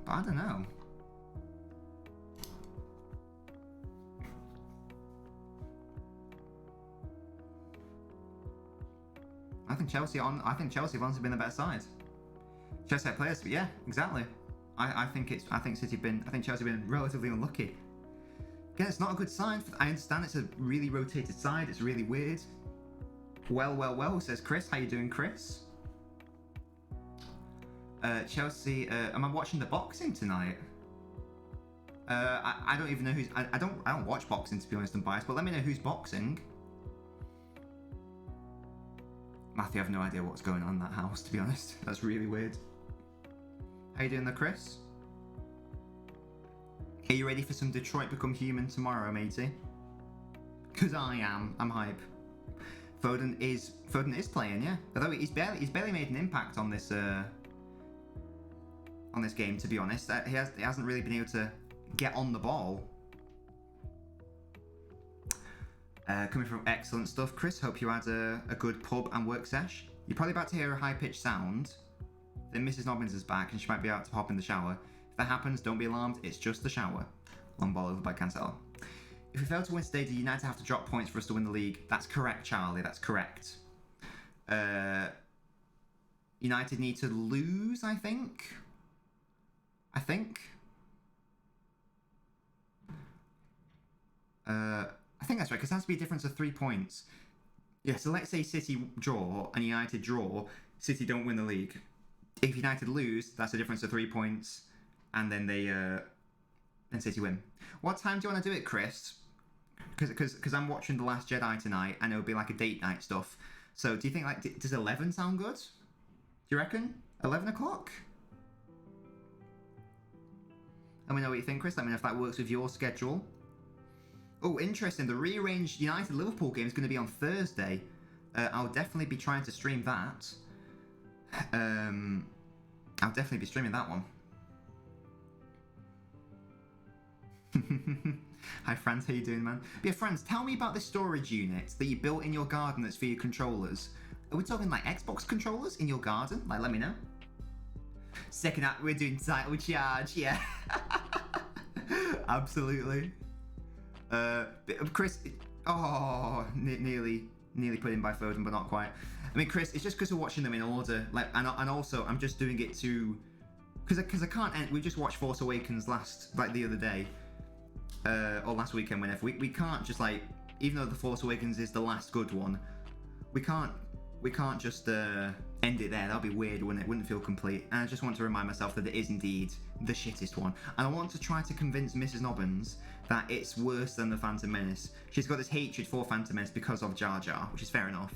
But I don't know. I think Chelsea have honestly been the better side. Chelsea have players, but yeah, exactly. I think Chelsea have been relatively unlucky. Again, it's not a good sign. I understand it's a really rotated side. It's really weird. Well, says Chris. How you doing, Chris? Chelsea. Am I watching the boxing tonight? I don't even know who's. I don't watch boxing, to be honest. I'm biased, but let me know who's boxing. Matthew, I have no idea what's going on in that house, to be honest. That's really weird. How you doing there, Chris? Are you ready for some Detroit Become Human tomorrow, matey? Because I am. I'm hype. Foden is playing, yeah. Although he's barely made an impact on this game, to be honest. He hasn't really been able to get on the ball. Coming from excellent stuff, Chris. Hope you had a good pub and work sesh. You're probably about to hear a high-pitched sound. Then Mrs. Nobbins is back and she might be out to hop in the shower. If that happens, don't be alarmed. It's just the shower. Long ball over by Cancelo. If we fail to win today, do United have to drop points for us to win the league? That's correct, Charlie. That's correct. United need to lose, I think. I think that's right, because it has to be a difference of 3 points. Yeah, so let's say City draw and United draw. City don't win the league. If United lose, that's a difference of 3 points, and then then City win. What time do you want to do it, Chris? Because I'm watching The Last Jedi tonight, and it'll be like a date night stuff. So do you think, like, does 11 sound good? Do you reckon 11 o'clock? Let me know what you think, Chris. Let me know if that works with your schedule. Oh, interesting. The rearranged United-Liverpool game is going to be on Thursday. I'll definitely be trying to stream that. I'll definitely be streaming that one. Hi, Franz. How you doing, man? But yeah, Franz, tell me about the storage unit that you built in your garden that's for your controllers. Are we talking, like, Xbox controllers in your garden? Like, let me know. Second act, we're doing title charge. Yeah. Absolutely. Chris, nearly put in by Foden, but not quite. I mean, Chris, it's just because we're watching them in order, like, and also I'm just doing it to, because I can't end. We just watched Force Awakens the other day, or last weekend, whenever. We can't just, like, even though the Force Awakens is the last good one, we can't just end it there. That'd be weird, wouldn't it? Wouldn't feel complete. And I just want to remind myself that it is indeed the shittest one. And I want to try to convince Mrs. Nobbins that it's worse than the Phantom Menace. She's got this hatred for Phantom Menace because of Jar Jar, which is fair enough.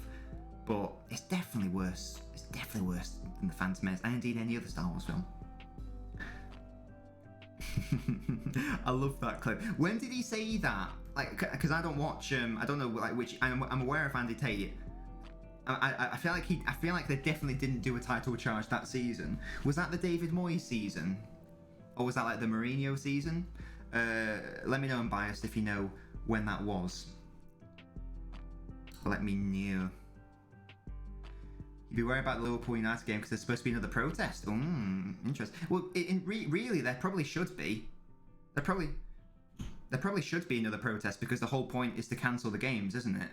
But it's definitely worse. It's definitely worse than the Phantom Menace, and indeed any other Star Wars film. I love that clip. When did he say that? Like, because I don't watch. I don't know like which. I'm aware of Andy Tate. I feel like they definitely didn't do a title charge that season. Was that the David Moyes season, or was that like the Mourinho season? Let me know, I'm biased, if you know when that was. Let me know. You'd be worried about the Liverpool United game because there's supposed to be another protest. Interesting. Well, really, there probably should be. There probably should be another protest because the whole point is to cancel the games, isn't it?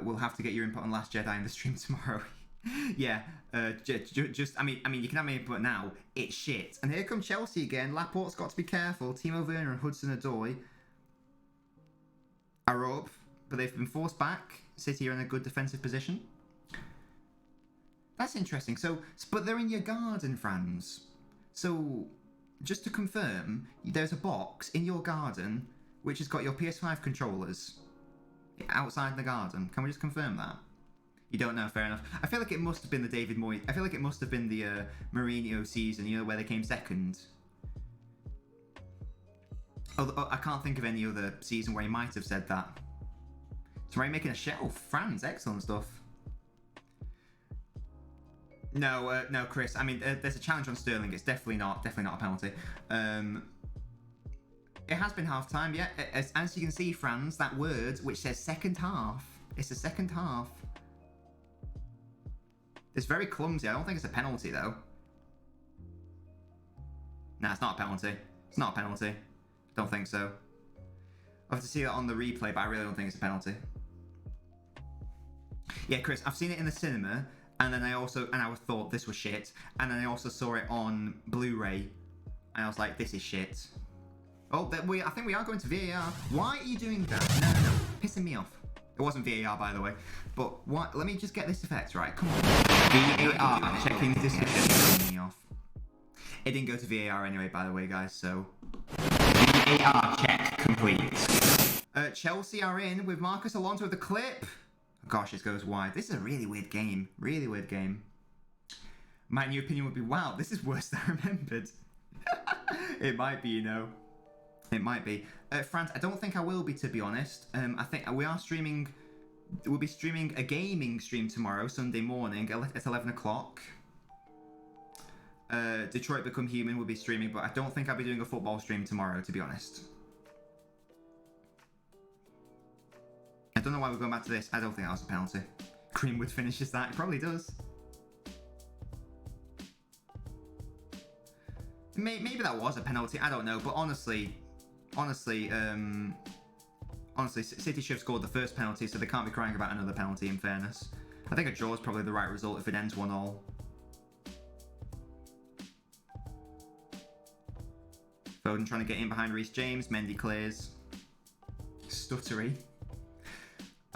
We'll have to get your input on Last Jedi in the stream tomorrow. Yeah, just I mean, you can have my input now. It's shit. And here come Chelsea again. Laporte's got to be careful. Timo Werner and Hudson-Odoi are up, but they've been forced back. City are in a good defensive position. That's interesting. So, but they're in your garden, Franz. So, just to confirm, there's a box in your garden which has got your PS5 controllers outside the garden. Can we just confirm that? You don't know, fair enough. I feel like it must have been the David Moyes. I feel like it must have been the Mourinho season, you know, where they came second. Although I can't think of any other season where he might have said that. So, are you making a shelf? Franz, excellent stuff. No, no, Chris. I mean, there's a challenge on Sterling. It's definitely not a penalty. It has been half time, yeah. As you can see, Franz, that word which says second half. It's the second half. It's very clumsy. I don't think it's a penalty though. Nah, it's not a penalty. It's not a penalty. Don't think so. I'll have to see that on the replay, but I really don't think it's a penalty. Yeah, Chris, I've seen it in the cinema, and then I thought this was shit, and then I also saw it on Blu-ray, and I was like, this is shit. Oh, I think we are going to VAR. Why are you doing that? No, pissing me off. It wasn't VAR, by the way. But what? Let me just get this effect right. Come on. VAR checking this pissing me off. It didn't go to VAR anyway, by the way, guys. So VAR check complete. Chelsea are in with Marcus Alonso with the clip. Gosh, this goes wide. This is a really weird game. Really weird game. My new opinion would be, wow, this is worse than I remembered. It might be, you know. It might be. Franz, I don't think I will be, to be honest. I think we are streaming. We'll be streaming a gaming stream tomorrow, Sunday morning at 11 o'clock. Detroit Become Human will be streaming, but I don't think I'll be doing a football stream tomorrow, to be honest. I don't know why we're going back to this. I don't think that was a penalty. Greenwood finishes that. It probably does. Maybe that was a penalty. I don't know. But honestly, City should have scored the first penalty, so they can't be crying about another penalty, in fairness. I think a draw is probably the right result if it ends 1-1. Foden trying to get in behind Reece James. Mendy clears. Stuttery.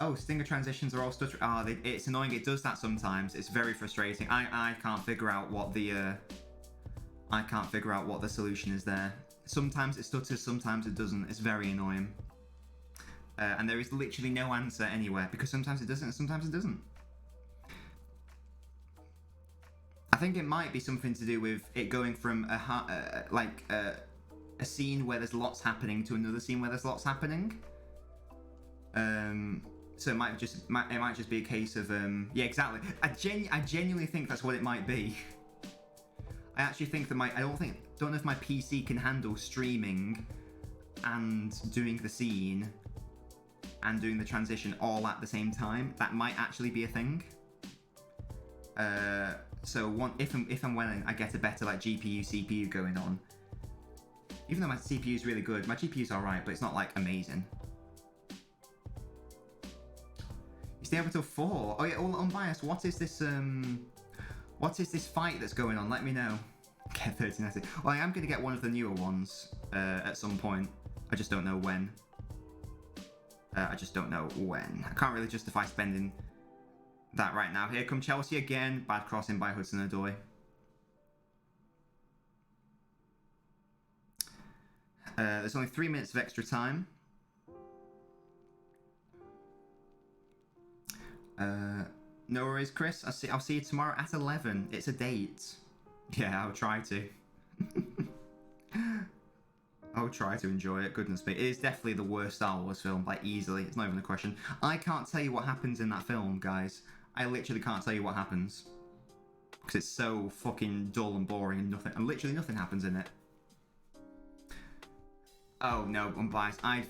Oh, stinger transitions are all stuttery. It's annoying. It does that sometimes. It's very frustrating. I can't figure out what the solution is there. Sometimes it stutters, sometimes it doesn't. It's very annoying. And there is literally no answer anywhere because sometimes it doesn't and sometimes it doesn't. I think it might be something to do with it going from a scene where there's lots happening to another scene where there's lots happening. So it might just be a case of yeah, exactly. I genuinely think that's what it might be. I actually think that don't know if my PC can handle streaming and doing the scene and doing the transition all at the same time. That might actually be a thing. So if and when I get a better like GPU CPU going on, even though my CPU is really good, my GPU is alright, but it's not like amazing. You stay up until 4. Oh yeah, all unbiased. What is this fight that's going on? Let me know. Get 1390. Well, I am going to get one of the newer ones at some point. I just don't know when. I just don't know when. I can't really justify spending that right now. Here come Chelsea again. Bad crossing by Hudson-Odoi. There's only 3 minutes of extra time. No worries, Chris. I'll see you tomorrow at 11. It's a date. Yeah, I'll try to. I'll try to enjoy it. Goodness me. It is definitely the worst Star Wars film, like, easily. It's not even a question. I can't tell you what happens in that film, guys. I literally can't tell you what happens. Because it's so fucking dull and boring and literally nothing happens in it. Oh, no, I'm biased. I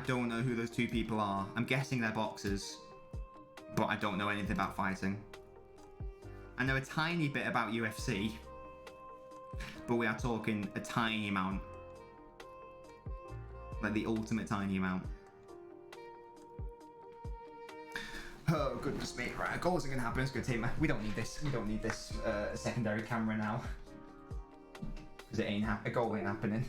don't know who those two people are. I'm guessing they're boxers. But I don't know anything about fighting. I know a tiny bit about UFC. But we are talking a tiny amount. Like the ultimate tiny amount. Oh, goodness me. Right, a goal isn't going to happen. It's going to take my... We don't need this. We don't need this secondary camera now. Because it ain't a goal ain't happening.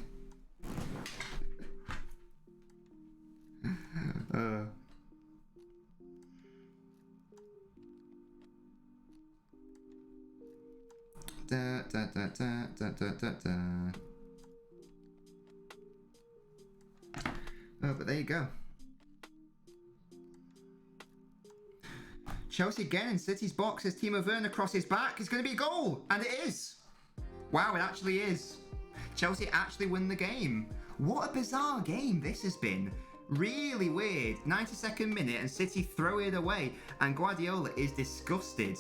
Oh, but there you go. Chelsea again in City's box as Timo Werner crosses back. It's going to be a goal, and it is. Wow, it actually is. Chelsea actually win the game. What a bizarre game this has been. Really weird. 92nd minute and City throw it away, and Guardiola is disgusted.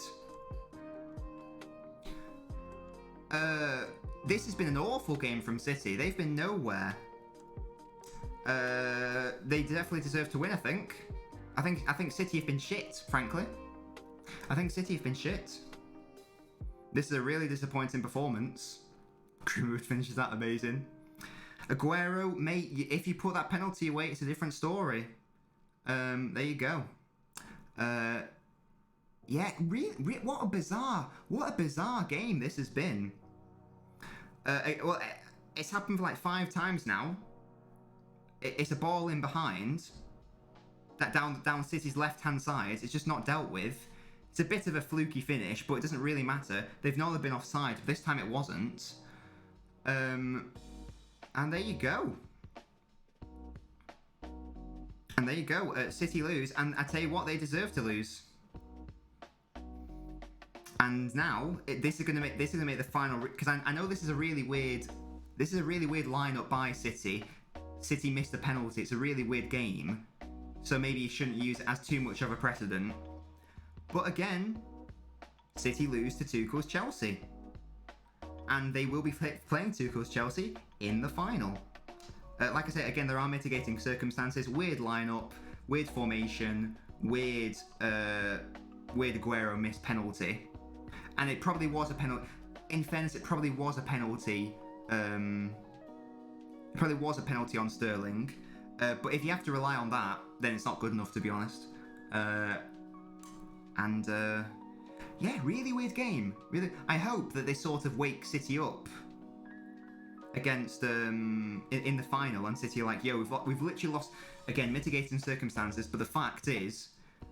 This has been an awful game from City. They've been nowhere. They definitely deserve to win, I think. I think City have been shit, frankly. I think City have been shit. This is a really disappointing performance. Greenwood finishes that amazing. Aguero, mate, if you put that penalty away, it's a different story. There you go. Yeah, what a bizarre game this has been. Well, it's happened for like 5 times now. It's a ball in behind. That down City's left-hand side. It's just not dealt with. It's a bit of a fluky finish, but it doesn't really matter. They've never been offside. This time it wasn't. And there you go. And there you go. City lose, and I tell you what, they deserve to lose. And now this is gonna make the final, because I know this is a really weird lineup by City. City missed a penalty. It's a really weird game, so maybe you shouldn't use it as too much of a precedent. But again, City lose to Tuchel's Chelsea, and they will be playing Tuchel's Chelsea in the final. Like I say, again, there are mitigating circumstances. Weird lineup, weird formation, weird Aguero missed penalty. And it probably was a penalty. In fairness, it probably was a penalty. It probably was a penalty on Sterling. But if you have to rely on that, then it's not good enough, to be honest. Yeah, really weird game. Really, I hope that they sort of wake City up against in the final, and City are like, yo, we've literally lost. Again, mitigating circumstances, but the fact is,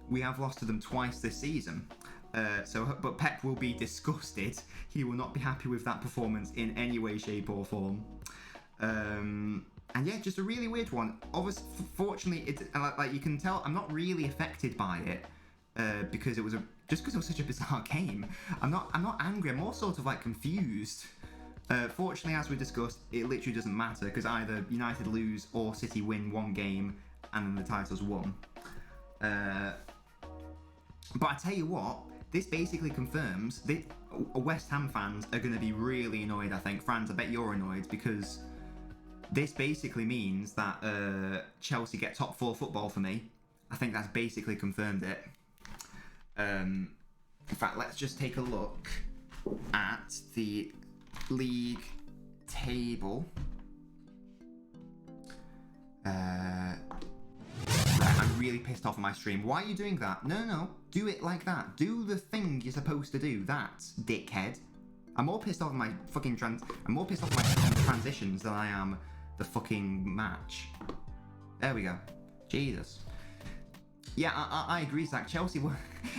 we have lost to them twice this season. But Pep will be disgusted. He will not be happy with that performance in any way, shape, or form. And yeah, just a really weird one. Obviously, fortunately, it's like you can tell, I'm not really affected by it because it was just because it was such a bizarre game. I'm not angry. I'm more sort of like confused. Fortunately, as we discussed, it literally doesn't matter because either United lose or City win one game and then the title's won. But I tell you what, this basically confirms that West Ham fans are going to be really annoyed, I think. Fans, I bet you're annoyed, because this basically means that Chelsea get top 4 football for me. I think that's basically confirmed it. In fact, let's just take a look at the league table. I'm really pissed off on my stream. Why are you doing that? No. Do it like that. Do the thing you're supposed to do. That, dickhead. I'm more pissed off on my fucking transitions than I am the fucking match. There we go. Jesus. Yeah, I agree, Zach. Chelsea were...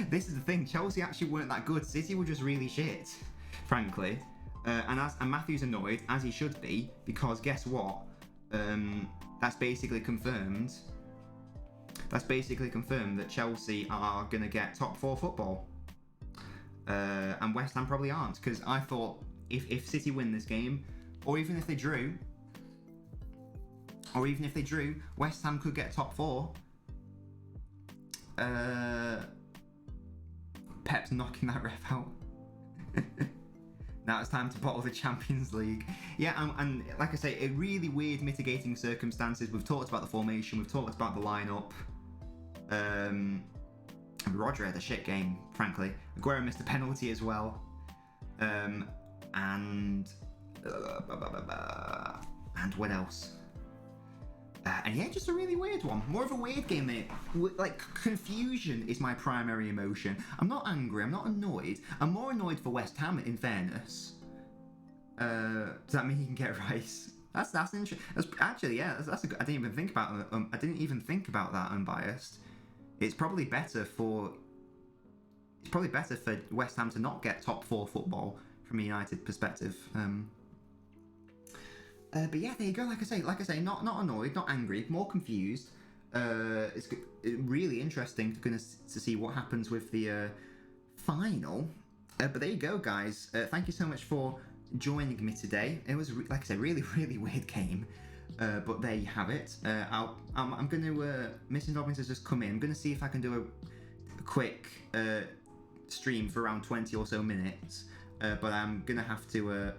This is the thing. Chelsea actually weren't that good. City were just really shit, frankly. And Matthew's annoyed, as he should be, because guess what? That's basically confirmed. That's basically confirmed that Chelsea are going to get top 4 football. And West Ham probably aren't, because I thought if City win this game, or even if they drew, West Ham could get top 4. Pep's knocking that ref out. Now it's time to bottle the Champions League. Yeah, and like I say, a really weird mitigating circumstances. We've talked about the formation, we've talked about the lineup. Roger had a shit game, frankly. Aguero missed a penalty as well. And what else? And yeah, just a really weird one. More of a weird game, mate. Like, confusion is my primary emotion. I'm not angry, I'm not annoyed. I'm more annoyed for West Ham, in fairness. Does that mean you can get Rice? That's interesting. Actually, yeah, that's a good... I didn't even think about that, unbiased. It's probably better for West Ham to not get top 4 football from a United perspective. But yeah, there you go. Like I say, not annoyed, not angry, more confused. It's really interesting to see what happens with the final. But there you go, guys. Thank you so much for joining me today. It was, like I say, really weird game. But there you have it. I'm going to... Mrs. Robbins has just come in. I'm going to see if I can do a quick stream for around 20 or so minutes. But I'm going to have to...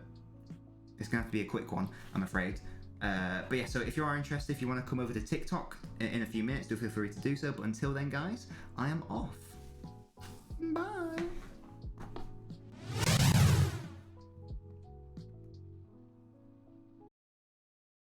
it's going to have to be a quick one, I'm afraid. But yeah, so if you are interested, if you want to come over to TikTok in a few minutes, do feel free to do so. But until then, guys, I am off. Bye.